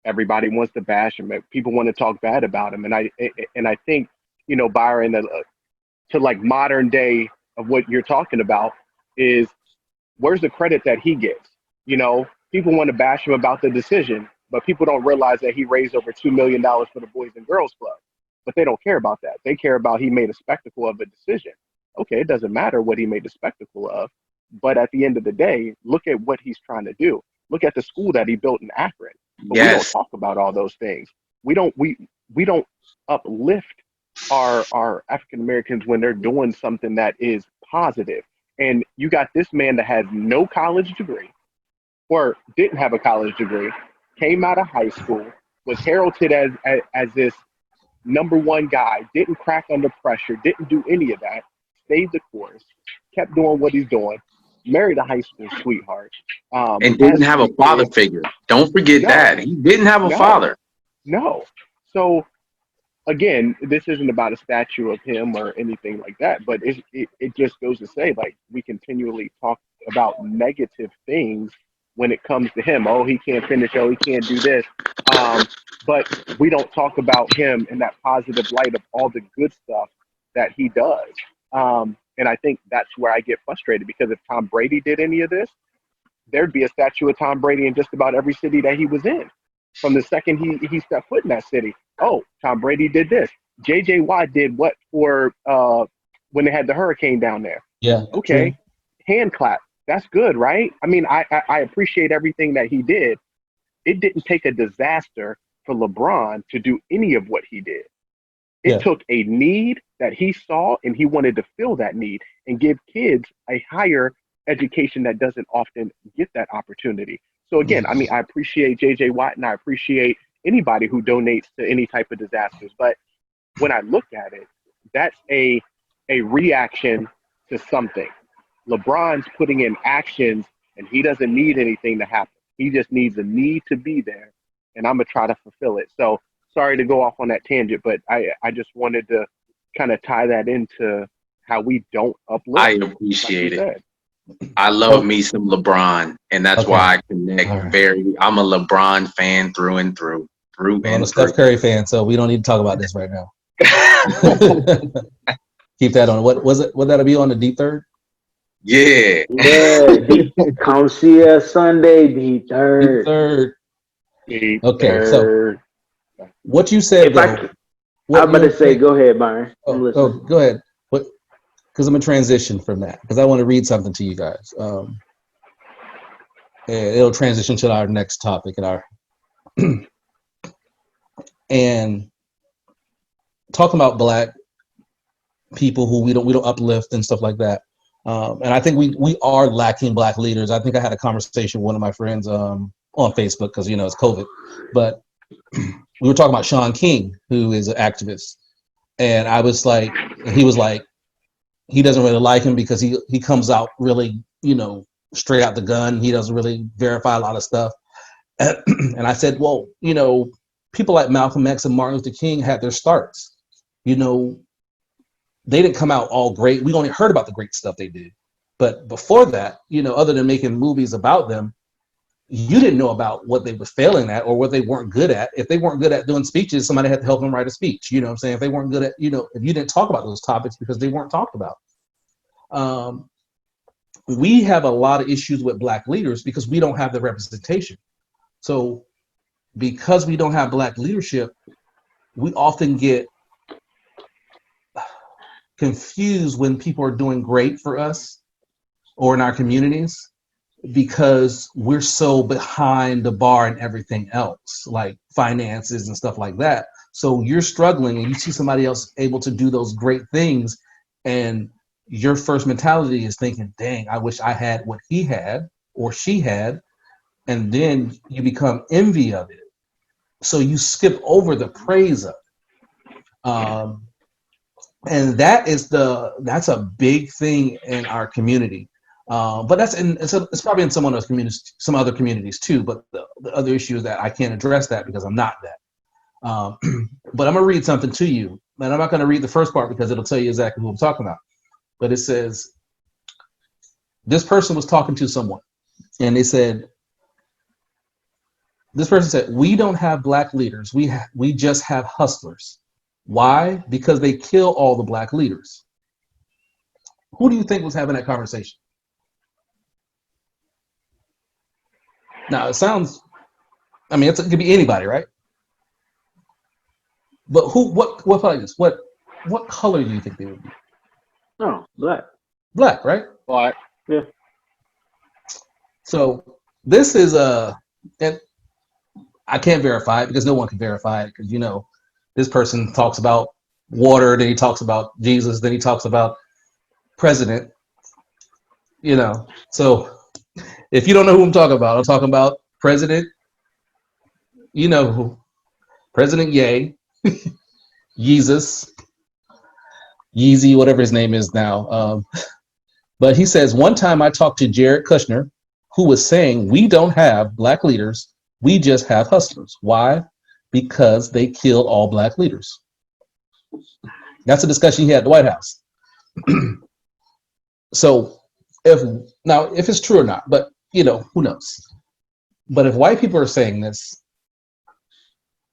everybody wants to bash him. People want to talk bad about him. And I think, you know, Byron, to like modern day of what you're talking about is, where's the credit that he gets? You know, people want to bash him about the decision, but people don't realize that he raised over $2 million for the Boys and Girls Club. But they don't care about that. They care about he made a spectacle of a decision. Okay, it doesn't matter what he made a spectacle of, but at the end of the day, look at what he's trying to do. Look at the school that he built in Akron. But we don't talk about all those things. We don't uplift our African Americans when they're doing something that is positive. And you got this man that has no college degree, or didn't have a college degree, came out of high school, was heralded as this number one guy, didn't crack under pressure, didn't do any of that, stayed the course, kept doing what he's doing, married a high school sweetheart. And didn't have a father figure. Don't forget that. He didn't have a father. No. So, again, this isn't about a statue of him or anything like that, but it just goes to say, like, we continually talk about negative things when it comes to him. Oh, he can't finish. Oh, he can't do this. But we don't talk about him in that positive light of all the good stuff that he does. And I think that's where I get frustrated, because if Tom Brady did any of this, there'd be a statue of Tom Brady in just about every city that he was in. From the second he stepped foot in that city. Oh, Tom Brady did this. J.J. Watt did what for when they had the hurricane down there? Yeah. Okay. True. Hand clap. That's good, right? I mean, I appreciate everything that he did. It didn't take a disaster for LeBron to do any of what he did. It took a need that he saw, and he wanted to fill that need and give kids a higher education that doesn't often get that opportunity. So again, I mean, I appreciate J.J. Watt, and I appreciate anybody who donates to any type of disasters. But when I look at it, that's a reaction to something. LeBron's putting in actions, and he doesn't need anything to happen. He just needs a need to be there, and I'm going to try to fulfill it. So sorry to go off on that tangent, but I just wanted to kind of tie that into how we don't uplift. I appreciate it. I love me some LeBron, and that's why I connect I'm a LeBron fan through and through. I'm a Steph Curry fan, so we don't need to talk about this right now. Keep that on. What was it? Would that be on the deep third? Yeah. Come see us Sunday, deep third. Okay, so what you said, though. I'm about to say, go ahead, Byron. Go ahead. Because I'm going to transition from that, because I want to read something to you guys. And it'll transition to our next topic and talking about Black people who we don't uplift and stuff like that. And I think we are lacking Black leaders. I think I had a conversation with one of my friends on Facebook, because it's COVID, but we were talking about Sean King, who is an activist, and I was like, he was like, he doesn't really like him because he comes out really, straight out the gun. He doesn't really verify a lot of stuff. And I said, well, people like Malcolm X and Martin Luther King had their starts. They didn't come out all great. We only heard about the great stuff they did. But before that, other than making movies about them, you didn't know about what they were failing at or what they weren't good at. If they weren't good at doing speeches, somebody had to help them write a speech. You know what I'm saying? If they weren't good at, if you didn't talk about those topics because they weren't talked about. We have a lot of issues with Black leaders because we don't have the representation. So because we don't have Black leadership, we often get confused when people are doing great for us or in our communities, because we're so behind the bar in everything else, like finances and stuff like that. So you're struggling and you see somebody else able to do those great things, and your first mentality is thinking, dang, I wish I had what he had or she had. And then you become envy of it. So you skip over the praise of it. And that's a big thing in our community. But it's probably in some other communities too. But the other issue is that I can't address that because I'm not that. But I'm gonna read something to you, and I'm not gonna read the first part because it'll tell you exactly who I'm talking about. But it says this person was talking to someone, and this person said, "We don't have black leaders. We just have hustlers. Why? Because they kill all the black leaders." Who do you think was having that conversation? Now it sounds, I mean, it could be anybody, right? But what color do you think they would be? No, black. Black, right? Black. Yeah. So this is and I can't verify it because no one can verify it because this person talks about water, then he talks about Jesus, then he talks about president. So if you don't know who I'm talking about President. Who? President Yeezy, whatever his name is now. But he says, one time I talked to Jared Kushner, who was saying, we don't have black leaders. We just have hustlers. Why? Because they killed all black leaders. That's a discussion he had at the White House. So if it's true or not, but who knows? But if white people are saying this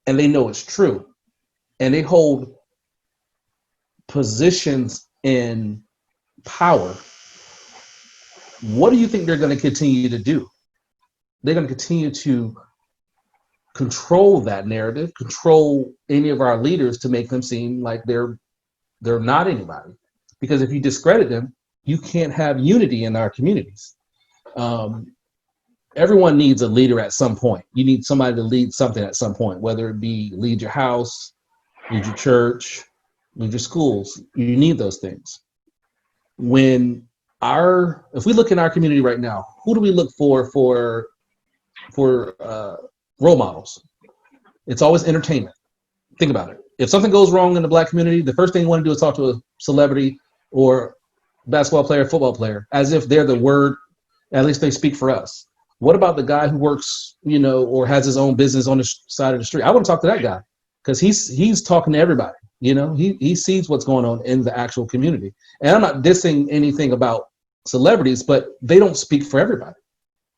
and they know it's true and they hold positions in power, what do you think they're going to continue to do? They're going to continue to control that narrative, control any of our leaders to make them seem like they're not anybody. Because if you discredit them, you can't have unity in our communities. Everyone needs a leader at some point. You need somebody to lead something at some point, whether it be lead your house, lead your church, lead your schools. You need those things. If we look in our community right now, who do we look for role models? It's always entertainment. Think about it. If something goes wrong in the black community, the first thing you want to do is talk to a celebrity or basketball player, football player, as if they're the word, at least they speak for us. What about the guy who works, or has his own business on the side of the street? I want to talk to that guy because he's talking to everybody. He sees what's going on in the actual community. And I'm not dissing anything about celebrities, but they don't speak for everybody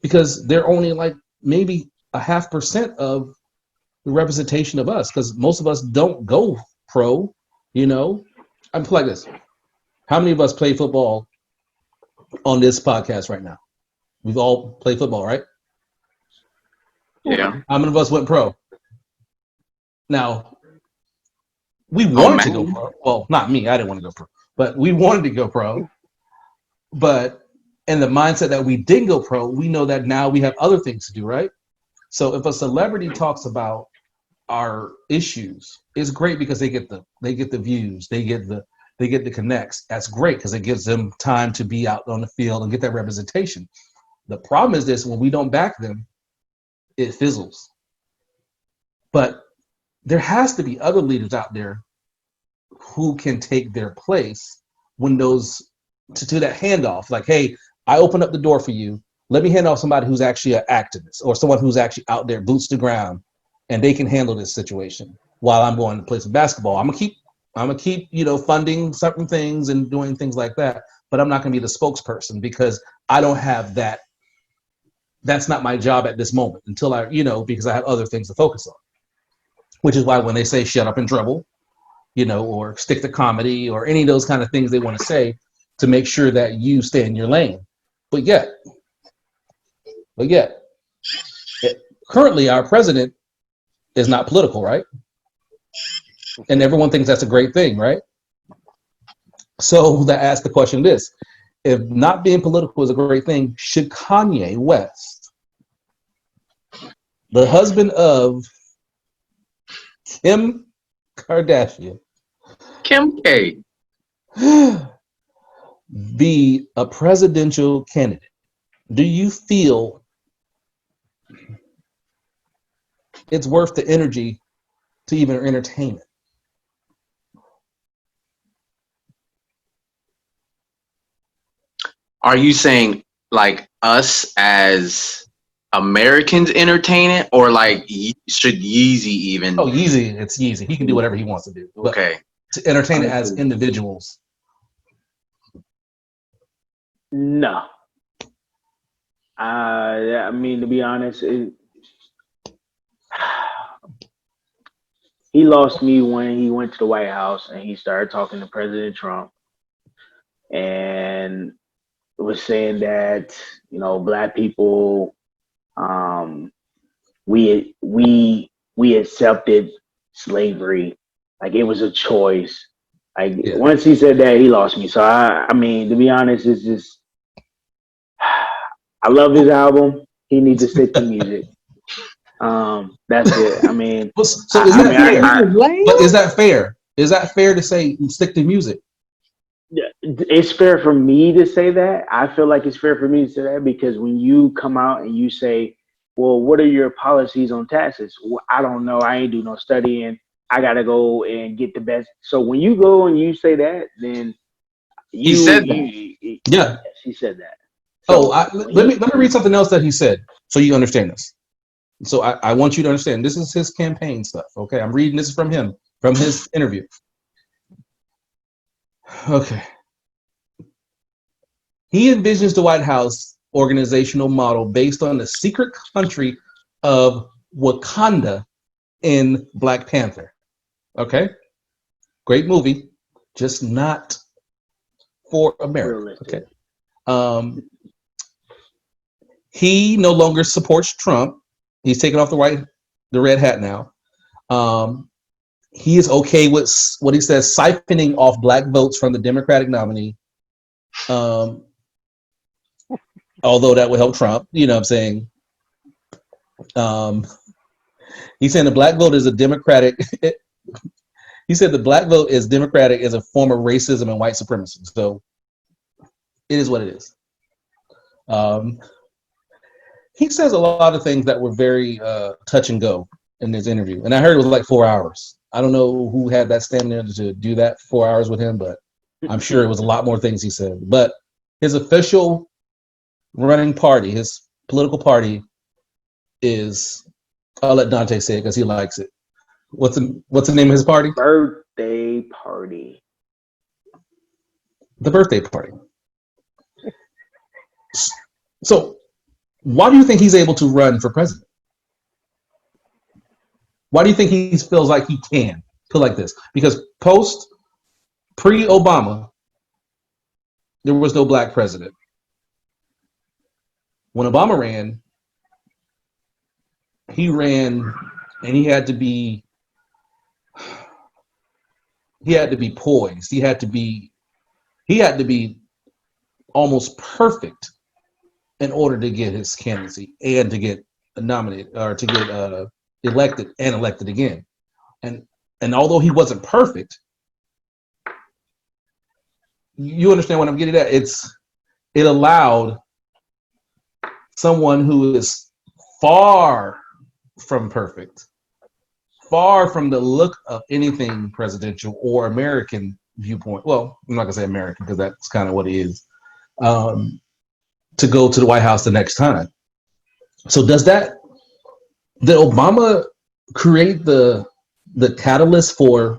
because they're only like maybe 0.5% of the representation of us because most of us don't go pro. I'm like this. How many of us play football on this podcast right now? We've all played football, right? Yeah. How many of us went pro? Now, we wanted to go pro. Well, not me. I didn't want to go pro. But we wanted to go pro. But in the mindset that we didn't go pro, we know that now we have other things to do, right? So if a celebrity talks about our issues, it's great because they get the views, they get the connects. That's great because it gives them time to be out on the field and get that representation. The problem is this: when we don't back them, it fizzles. But there has to be other leaders out there who can take their place when to that handoff. Like, hey, I open up the door for you. Let me hand off somebody who's actually an activist or someone who's actually out there, boots to ground, and they can handle this situation while I'm going to play some basketball. I'm gonna keep funding certain things and doing things like that, but I'm not gonna be the spokesperson because I don't have that. That's not my job at this moment until because I have other things to focus on. Which is why when they say shut up and dribble, or stick to comedy or any of those kind of things they want to say to make sure that you stay in your lane. But yet, currently our president is not political, right? And everyone thinks that's a great thing, right? So that asks the question this: if not being political is a great thing, should Kanye West, the husband of Kim Kardashian, Kim K, be a presidential candidate? Do you feel it's worth the energy to even entertain it? are you saying like us as Americans entertain it, or like should Yeezy even? Oh, Yeezy, it's Yeezy. He can do whatever he wants to do. But Okay. to entertain it as individuals. No. I mean, to be honest, he lost me when he went to the White House and he started talking to President Trump and was saying that, you know, Black people, we accepted slavery, like it was a choice. Like once he said that, he lost me. So I mean, to be honest, it's just I love his album. He needs to stick to music. That's it. I mean, so is that fair? But is that fair? Is that fair to say stick to music? It's fair for me to say that. I feel like it's fair for me to say that because when you come out and you say, well, what are your policies on taxes? Well, I don't know. I ain't do no studying. I got to go and get the best. So when you go and you say that, then he said that. Yeah. He said that. So let me read something else that he said so you understand this. So I want you to understand this is his campaign stuff. Okay. I'm reading this from him, from his interview. Okay. He envisions the White House organizational model based on the secret country of Wakanda in Black Panther. Okay. Great movie, just not for America. Okay. He no longer supports Trump. He's taken off the red hat now. He is okay with what he says, siphoning off Black votes from the Democratic nominee. Although that would help Trump, you know what I'm saying? He's saying the Black vote is a Democratic. He said the Black vote is Democratic as a form of racism and white supremacy. So it is what it is. He says a lot of things that were very touch and go in his interview. And I heard it was like 4 hours. I don't know who had that stamina to do that 4 hours with him, but I'm sure it was a lot more things he said. But his official running party, his political party is, I'll let Dante say it because he likes it. What's the name of his party? Birthday Party. The Birthday Party. So why do you think he's able to run for president? Why do you think he feels like he can? Put like this. Because pre-Obama, there was no Black president. When Obama ran, and he had to be poised. He had to be almost perfect in order to get his candidacy and to get nominated or to get elected and elected again. And although he wasn't perfect, you understand what I'm getting at? It allowed someone who is far from perfect, far from the look of anything presidential or American viewpoint. Well, I'm not gonna say American because that's kind of what it is. To go to the White House the next time. So did Obama create the catalyst for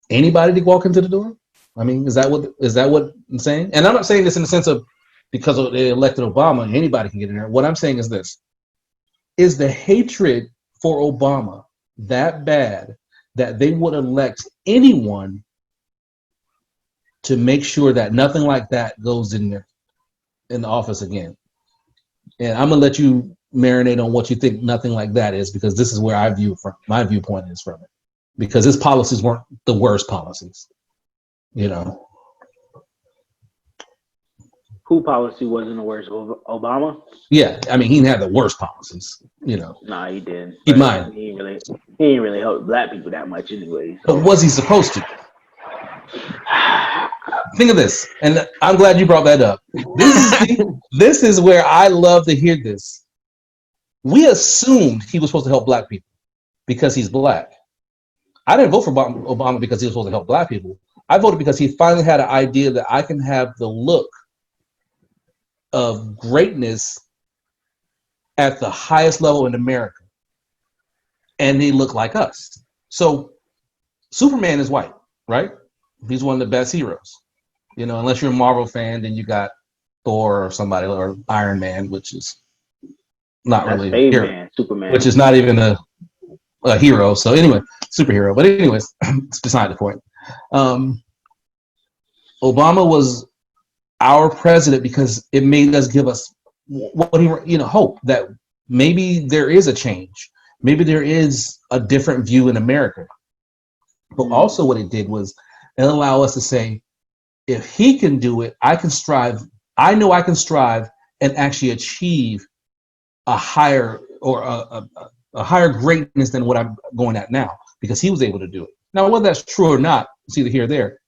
anybody to walk into the door? I mean, is that what I'm saying? And I'm not saying this in the sense of because they elected Obama, anybody can get in there. What I'm saying is this: is the hatred for Obama that bad that they would elect anyone to make sure that nothing like that goes in there in the office again? And I'm gonna let you marinate on what you think nothing like that is, because this is where my viewpoint is from it. Because his policies weren't the worst policies, you know. Who policy wasn't the worst? Obama? Yeah, I mean, he didn't have the worst policies, you know. Nah, he didn't. Keep in mind, He ain't really help Black people that much anyway. So. But was he supposed to? Think of this, and I'm glad you brought that up. This is where I love to hear this. We assumed he was supposed to help Black people because he's Black. I didn't vote for Obama because he was supposed to help Black people. I voted because he finally had an idea that I can have the look of greatness at the highest level in America, and they look like us. So Superman is white, right? He's one of the best heroes. You know, unless you're a Marvel fan, then you got Thor or somebody, or Iron Man, which is not That's really a hero, Man, Superman. which is not even a hero. So anyway, superhero. But anyways, it's beside the point. Obama was our president because it made us give us what he, hope that maybe there is a change, maybe there is a different view in America. But also, what it did was it allowed us to say, if he can do it, I can strive. I know I can strive and actually achieve a higher or a higher greatness than what I'm going at now, because he was able to do it. Now, whether that's true or not, it's either here or there.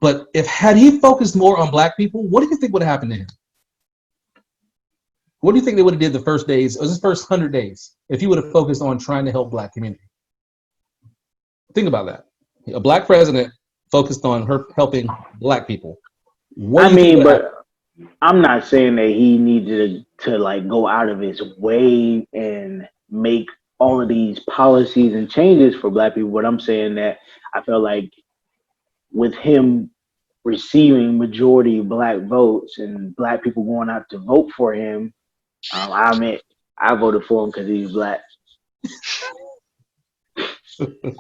But had he focused more on black people, what do you think would have happened to him? What do you think they would have did the first days, or his first 100 days, if he would have focused on trying to help black community? Think about that. A black president focused on helping black people. I'm not saying that he needed to like go out of his way and make all of these policies and changes for black people. But I'm saying that I felt like with him receiving majority black votes and black people going out to vote for him, I voted for him because he's black.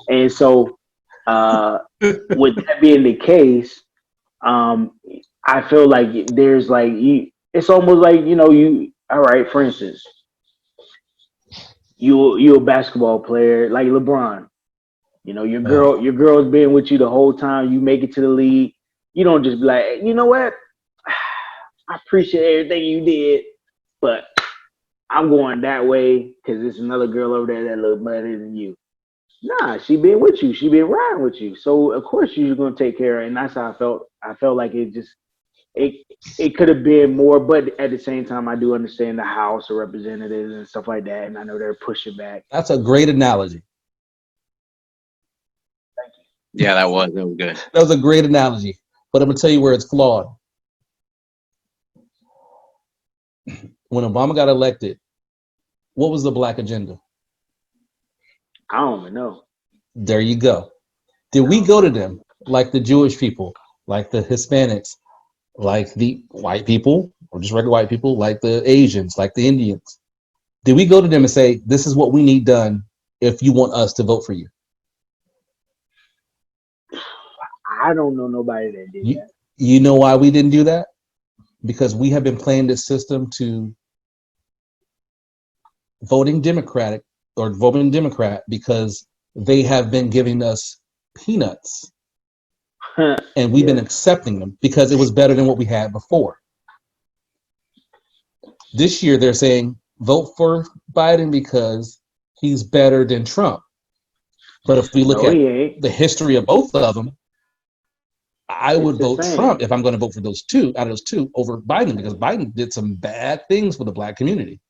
And so with that being the case, I feel like there's like it's almost like all right, for instance, you a basketball player like LeBron. Your girl's been with you the whole time. You make it to the league. You don't just be like, you know what? I appreciate everything you did, but I'm going that way because there's another girl over there that looks better than you. Nah, she been with you. She been riding with you. So of course you're gonna take care of her. And that's how I felt. I felt like it could have been more, but at the same time, I do understand the House of Representatives and stuff like that, and I know they're pushing back. That's a great analogy. Thank you. Yeah, that was good. That was a great analogy, but I'm gonna tell you where it's flawed. When Obama got elected, what was the black agenda? I don't even know. There you go. Did we go to them like the Jewish people, like the Hispanics, like the white people, or just regular white people, like the Asians, like the Indians? Did we go to them and say, this is what we need done if you want us to vote for you? I don't know nobody that did that. You know why we didn't do that? Because we have been playing this system to voting Democrat because they have been giving us peanuts. And we've been accepting them because it was better than what we had before. This year, they're saying vote for Biden because he's better than Trump. But if we look at the history of both of them, I would vote Trump if I'm going to vote for those two over Biden, because Biden did some bad things for the black community.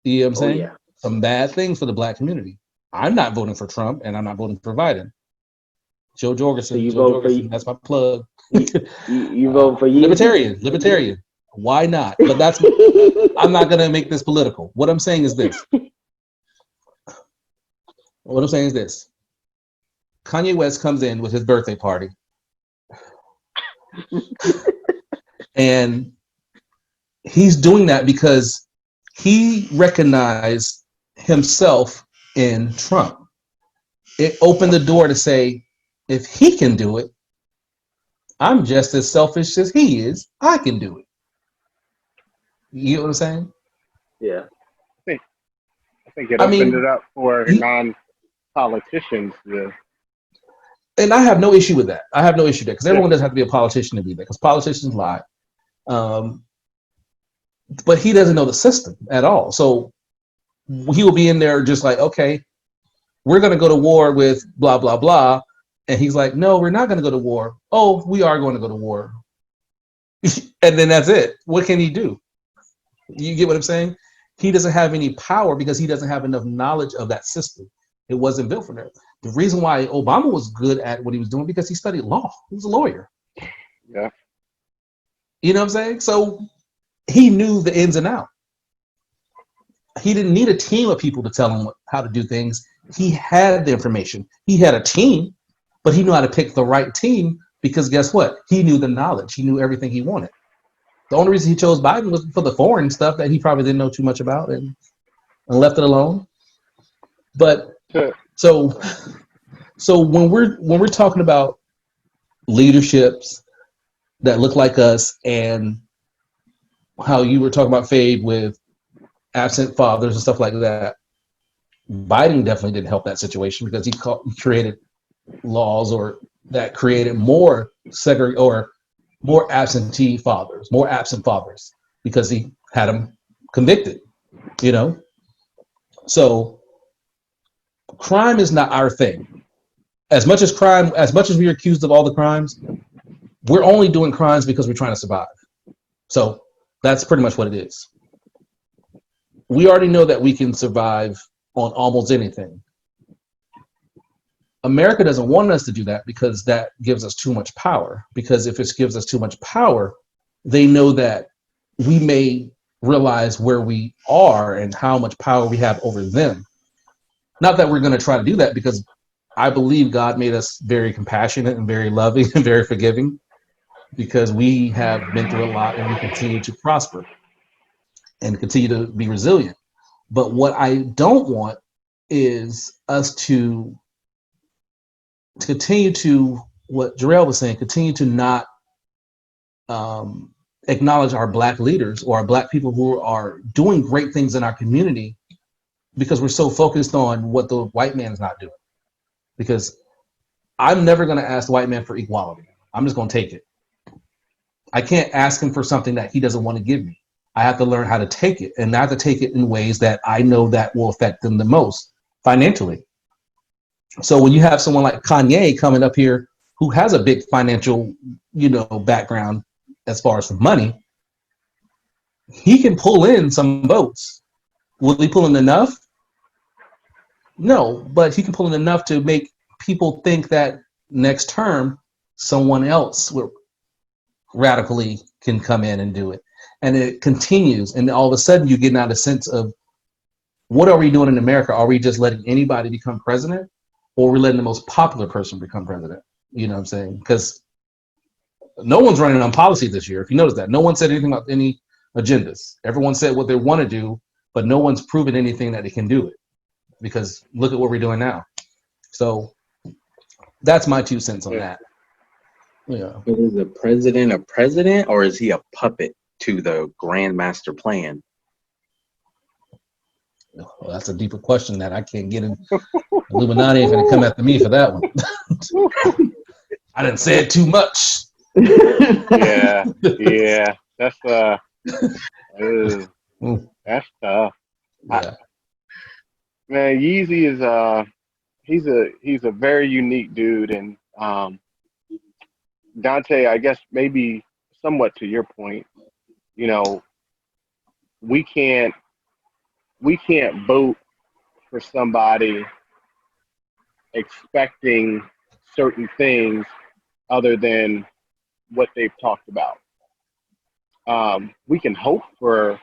You know what I'm saying? Yeah. Some bad things for the black community. I'm not voting for Trump, and I'm not voting for Biden. Joe Jorgensen, that's my plug. You vote for Yeezy? Libertarian. Why not? But that's I'm not gonna make this political. What I'm saying is this. Kanye West comes in with his birthday party. And he's doing that because he recognized himself in Trump. It opened the door to say, if he can do it, I'm just as selfish as he is. I can do it. You know what I'm saying? Yeah. I think it opened it up for non-politicians. And I have no issue with that. I have no issue with that, because everyone doesn't have to be a politician to be there, because politicians lie. But he doesn't know the system at all. So he will be in there just like, okay, we're going to go to war with blah, blah, blah. And he's like, no, we're not going to go to war. Oh, we are going to go to war. And then that's it. What can he do? You get what I'm saying? He doesn't have any power because he doesn't have enough knowledge of that system. It wasn't built for that. The reason why Obama was good at what he was doing, because he studied law. He was a lawyer. Yeah. You know what I'm saying? So he knew the ins and outs. He didn't need a team of people to tell him how to do things. He had the information. He had a team, but he knew how to pick the right team because guess what? He knew the knowledge. He knew everything he wanted. The only reason he chose Biden was for the foreign stuff that he probably didn't know too much about and left it alone. But so when we're talking about leaderships that look like us and how you were talking about Fade with absent fathers and stuff like that, Biden definitely didn't help that situation because he created laws that created more more absentee fathers, more absent fathers because he had them convicted, you know? So crime is not our thing. As much as we are accused of all the crimes, we're only doing crimes because we're trying to survive. So that's pretty much what it is. We already know that we can survive on almost anything. America doesn't want us to do that because that gives us too much power. Because if it gives us too much power, they know that we may realize where we are and how much power we have over them. Not that we're going to try to do that because I believe God made us very compassionate and very loving and very forgiving because we have been through a lot and we continue to prosper and continue to be resilient. But what I don't want is us to continue to, what Jarrell was saying, continue to not acknowledge our Black leaders or our Black people who are doing great things in our community because we're so focused on what the white man is not doing. Because I'm never going to ask the white man for equality. I'm just going to take it. I can't ask him for something that he doesn't want to give me. I have to learn how to take it, and I have to take it in ways that I know that will affect them the most financially. So when you have someone like Kanye coming up here who has a big financial, background as far as money, he can pull in some votes. Will he pull in enough? No, but he can pull in enough to make people think that next term someone else radically can come in and do it. And it continues, and all of a sudden you get out a sense of what are we doing in America? Are we just letting anybody become president, or are we letting the most popular person become president? You know what I'm saying? Because no one's running on policy this year. If you notice that, no one said anything about any agendas. Everyone said what they want to do, but no one's proven anything that they can do it. Because look at what we're doing now. So that's my 2 cents on that. Yeah. Is the president a president, or is he a puppet to the grand master plan? Well, that's a deeper question that I can't get in. Illuminati ain't gonna come after me for that one. I didn't say it too much. Yeah, that's that's tough. Yeah. Man, Yeezy is he's a very unique dude, and Dante, I guess maybe somewhat to your point, we can't vote for somebody expecting certain things other than what they've talked about. We can hope for,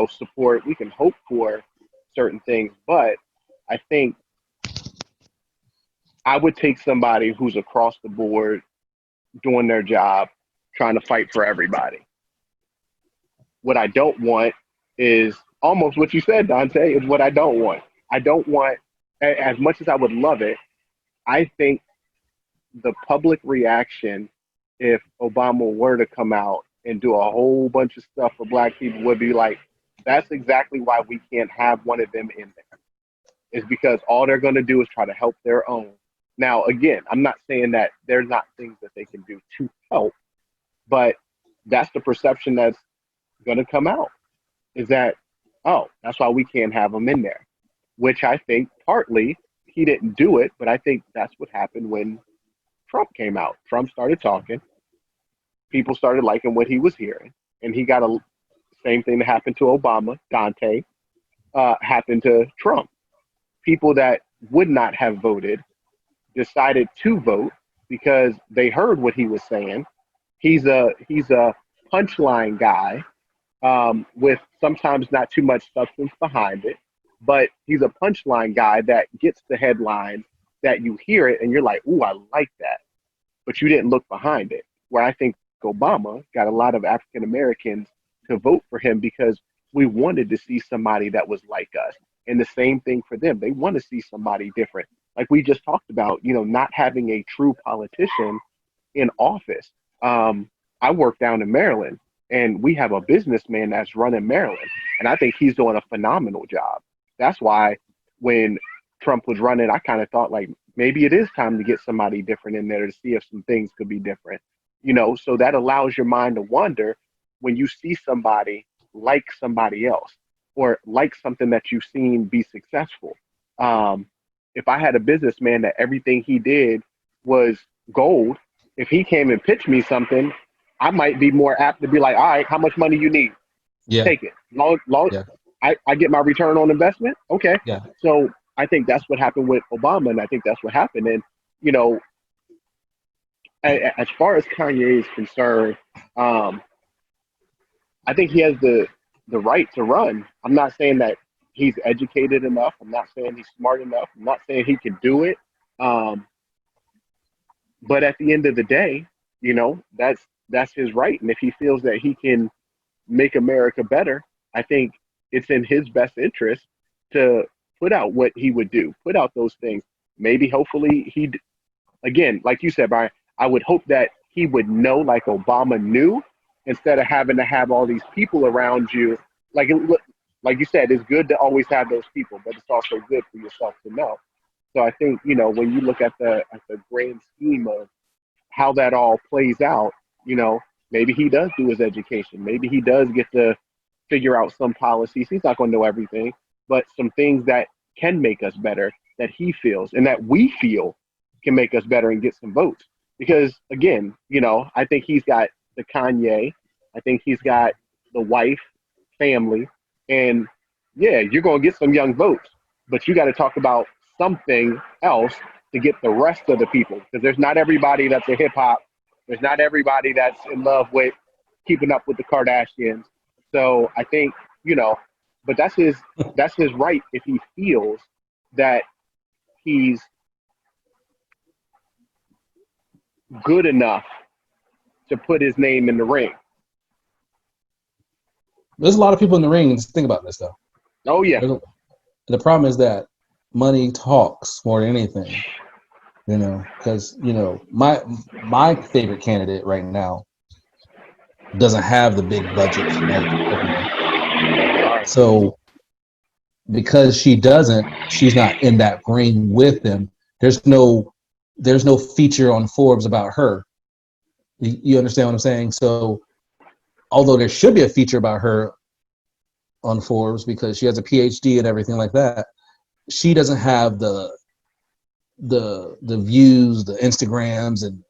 support. We can hope for certain things, but I think I would take somebody who's across the board doing their job, trying to fight for everybody. What I don't want is almost what you said, Dante, is what I don't want. I don't want, as much as I would love it, I think the public reaction if Obama were to come out and do a whole bunch of stuff for Black people would be like, that's exactly why we can't have one of them in there. It's because all they're going to do is try to help their own. Now, again, I'm not saying that there's not things that they can do to help, but that's the perception that's going to come out, is that, oh, that's why we can't have them in there, which I think partly he didn't do it, but I think that's what happened when Trump came out. Trump started talking. People started liking what he was hearing, and he got same thing that happened to Obama, Dante, happened to Trump. People that would not have voted decided to vote because they heard what he was saying. He's a punchline guy. with sometimes not too much substance behind it, but he's a punchline guy that gets the headlines that you hear it and you're like, ooh, I like that, but you didn't look behind it. Where I think Obama got a lot of African Americans to vote for him because we wanted to see somebody that was like us. And the same thing for them. They want to see somebody different. Like we just talked about, not having a true politician in office. I work down in Maryland and we have a businessman that's running Maryland. And I think he's doing a phenomenal job. That's why when Trump was running, I kind of thought like maybe it is time to get somebody different in there to see if some things could be different. So that allows your mind to wander when you see somebody like somebody else or like something that you've seen be successful. If I had a businessman that everything he did was gold, if he came and pitched me something, I might be more apt to be like, all right, how much money you need? Yeah. Take it. Long, Yeah. I get my return on investment. Okay. Yeah. So I think that's what happened with Obama. And I think that's what happened. And, as far as Kanye is concerned, I think he has the right to run. I'm not saying that he's educated enough. I'm not saying he's smart enough. I'm not saying he can do it. But at the end of the day, that's his right. And if he feels that he can make America better, I think it's in his best interest to put out what he would do, put out those things. Maybe, hopefully, again, like you said, Brian, I would hope that he would know like Obama knew instead of having to have all these people around you. Like you said, it's good to always have those people, but it's also good for yourself to know. So I think, when you look at the grand scheme of how that all plays out, maybe he does do his education. Maybe he does get to figure out some policies. He's not going to know everything, but some things that can make us better that he feels and that we feel can make us better and get some votes. Because again, I think he's got the Kanye, I think he's got the wife, family, and yeah, you're going to get some young votes, but you got to talk about something else to get the rest of the people. Because there's not everybody that's a hip hop. There's not everybody that's in love with keeping up with the Kardashians. So I think, but that's his right if he feels that he's good enough to put his name in the ring. There's a lot of people in the ring. Think about this though. Oh yeah. The problem is that money talks more than anything. Because my favorite candidate right now doesn't have the big budget. So because she's not in that ring with him. There's no feature on Forbes about her. You understand what I'm saying? So although there should be a feature about her on Forbes because she has a PhD and everything like that, she doesn't have the views, the Instagrams and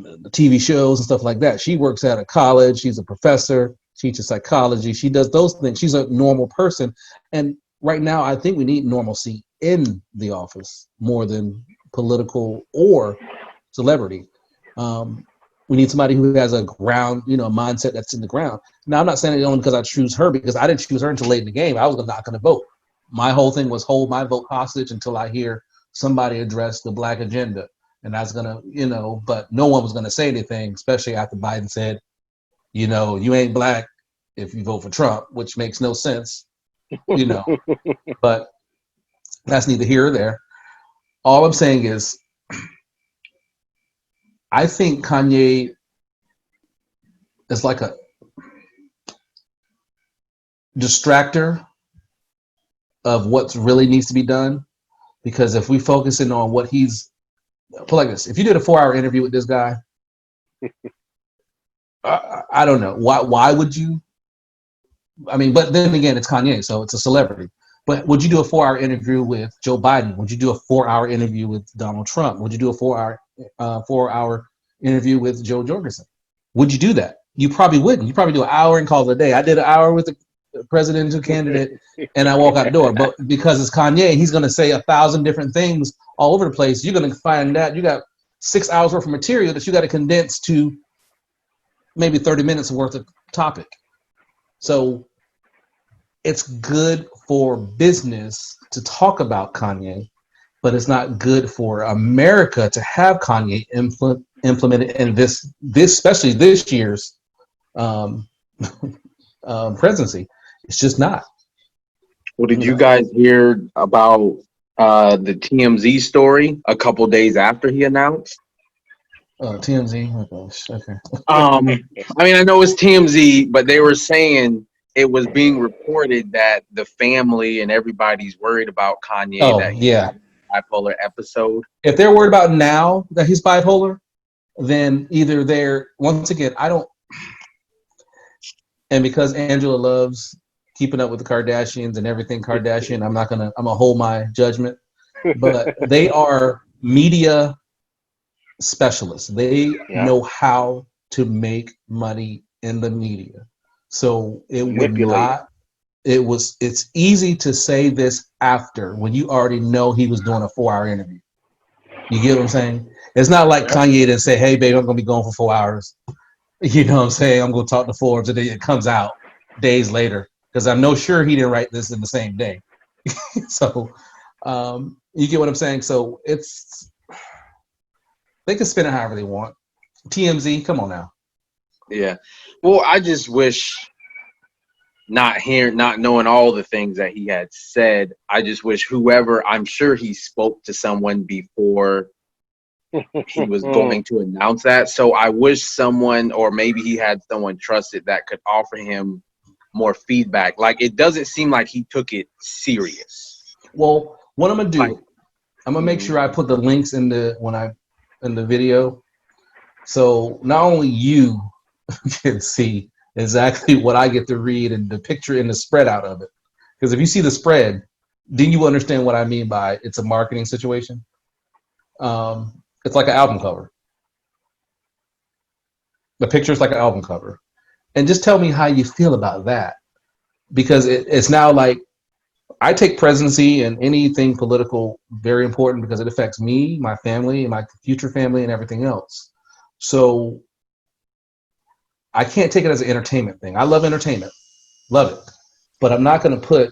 the TV shows and stuff like that. She works at a college. She's a professor, teaches psychology. She does those things. She's a normal person. And right now, I think we need normalcy in the office more than political or celebrity. We need somebody who has a ground, mindset that's in the ground. Now, I'm not saying it only because I choose her, because I didn't choose her until late in the game. I was not going to vote. My whole thing was hold my vote hostage until I hear somebody address the black agenda. And I was going to, but no one was going to say anything, especially after Biden said, you ain't black if you vote for Trump, which makes no sense, but that's neither here or there. All I'm saying is, I think Kanye is like a distractor of what really needs to be done. Because if we focus in on what he's, put like this, if you did a 4-hour interview with this guy, I don't know. Why would you? I mean, but then again, it's Kanye, so it's a celebrity. But would you do a 4-hour interview with Joe Biden? Would you do a 4-hour interview with Donald Trump? Would you do a 4-hour interview with Joe Jorgensen? Would you do that? You probably wouldn't. You probably do an hour and call it a day. I did an hour with the presidential candidate and I walk out the door. But because it's Kanye, he's going to say 1,000 different things all over the place. You're going to find that you got 6 hours worth of material that you got to condense to maybe 30 minutes worth of topic. So it's good for business to talk about Kanye, but it's not good for America to have Kanye implemented in this especially this year's presidency. It's just not. Well, did you guys hear about the TMZ story a couple days after he announced? TMZ. Oh gosh. Okay. I mean, I know it's TMZ, but they were saying it was being reported that the family and everybody's worried about Kanye. Oh that he yeah. had a bipolar episode. If they're worried about now that he's bipolar, then either they're once again I don't. And because Angela loves keeping up with the Kardashians and everything Kardashian, I'm gonna hold my judgment. But they are media specialists. They know how to make money in the media. So it would not. It's easy to say this after when you already know he was doing a 4-hour interview. You get what I'm saying? It's not like Kanye didn't say, "Hey, babe, I'm gonna be gone for 4 hours." You know what I'm saying? I'm gonna talk to Forbes, and then it comes out days later because I'm no sure he didn't write this in the same day. So you get what I'm saying? So they can spin it however they want. TMZ, come on now. Yeah. Well, I just wish not knowing all the things that he had said. I just wish I'm sure he spoke to someone before he was going to announce that. So I wish someone, or maybe he had someone trusted that could offer him more feedback. Like, it doesn't seem like he took it serious. Well, what I'm gonna do, I'm gonna make sure I put the links in the video, so not only you can see exactly what I get to read and the picture and the spread out of it. Because if you see the spread, then you understand what I mean by it's a marketing situation. It's like an album cover. The picture is like an album cover. And just tell me how you feel about that. Because it's now like, I take presidency and anything political very important because it affects me, my family, and my future family, and everything else. So I can't take it as an entertainment thing. I love entertainment, love it, but I'm not going to put,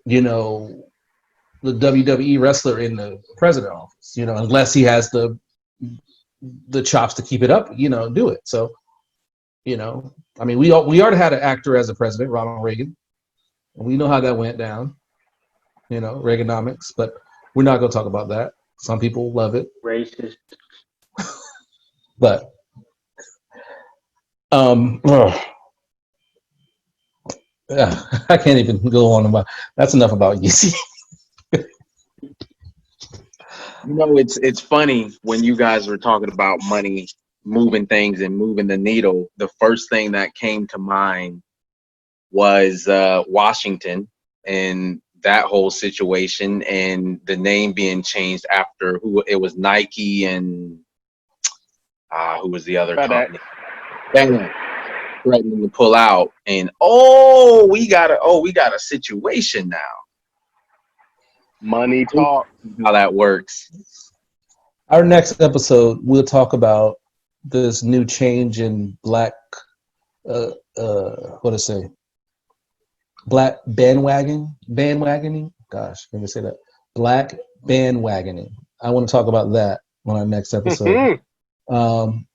the WWE wrestler in the president office, unless he has the chops to keep it up, do it. So, I mean, we already had an actor as a president, Ronald Reagan. And we know how that went down, Reaganomics, but we're not going to talk about that. Some people love it. Racist. But, I can't even go on about, that's enough about Yeezy. It's funny when you guys were talking about money, moving things and moving the needle. The first thing that came to mind was Washington and that whole situation, and the name being changed after it was Nike and who was the other company? Threatening to pull out, and we got a situation now. Money talk. How that works. Our next episode, we'll talk about this new change in black, black bandwagoning. Gosh, let me say that. Black bandwagoning. I want to talk about that on our next episode. Can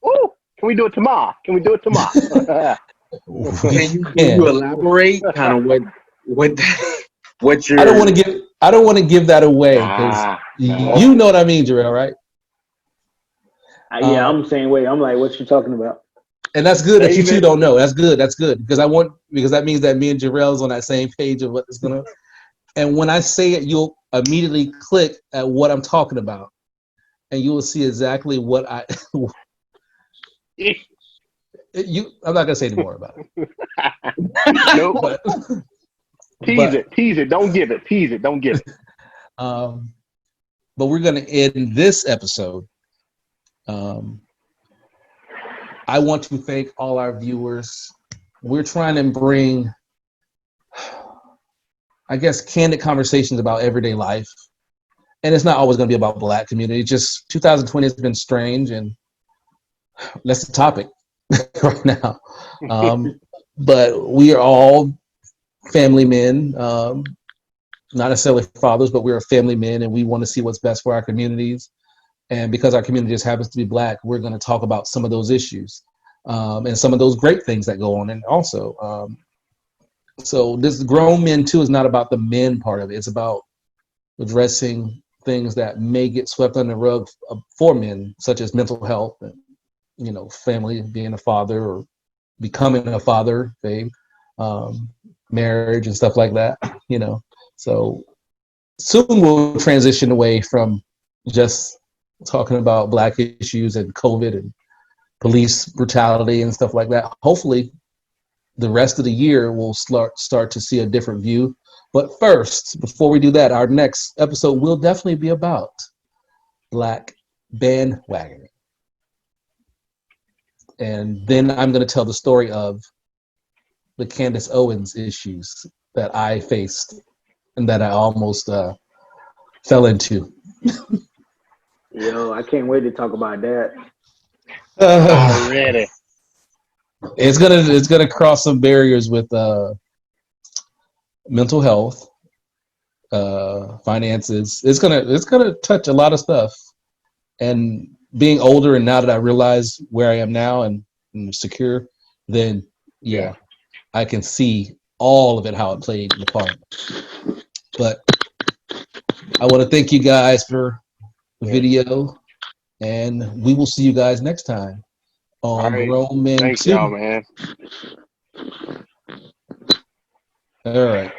we do it tomorrow? Can you elaborate kind of what your? I don't want to give that away because you know what I mean, Jarrell, right? Yeah, I'm the same way. I'm like, what you talking about? And that's good that you two don't know. That's good because that means that me and Jarrell's on that same page of what is gonna. And when I say it, you'll immediately click at what I'm talking about, and you will see exactly what I. I'm not gonna say any more about it. Nope. Tease it. Don't give it. Tease it. Don't give it. But we're gonna end this episode. I want to thank all our viewers. We're trying to bring, I guess, candid conversations about everyday life, and it's not always going to be about Black community. Just 2020 has been strange, and that's the topic right now. but we are all family men, not necessarily fathers, but we're family men, and we want to see what's best for our communities. And because our community just happens to be Black, we're going to talk about some of those issues and some of those great things that go on. And also, so this grown men too is not about the men part of it. It's about addressing things that may get swept under the rug for men, such as mental health and, you know, family, being a father or becoming a father, babe, marriage and stuff like that, you know. So soon we'll transition away from just talking about Black issues and COVID and police brutality and stuff like that. Hopefully the rest of the year we'll start to see a different view. But first, before we do that, our next episode will definitely be about Black bandwagoning. And then I'm going to tell the story of the Candace Owens issues that I faced and that I almost fell into. Yo, I can't wait to talk about that. Already. It's gonna cross some barriers with mental health, finances. It's gonna touch a lot of stuff. And being older, and now that I realize where I am now and secure, then yeah, I can see all of it, how it played the part. But I want to thank you guys for the video, and we will see you guys next time on Grown Men Thanks 2. y'all, man. All right.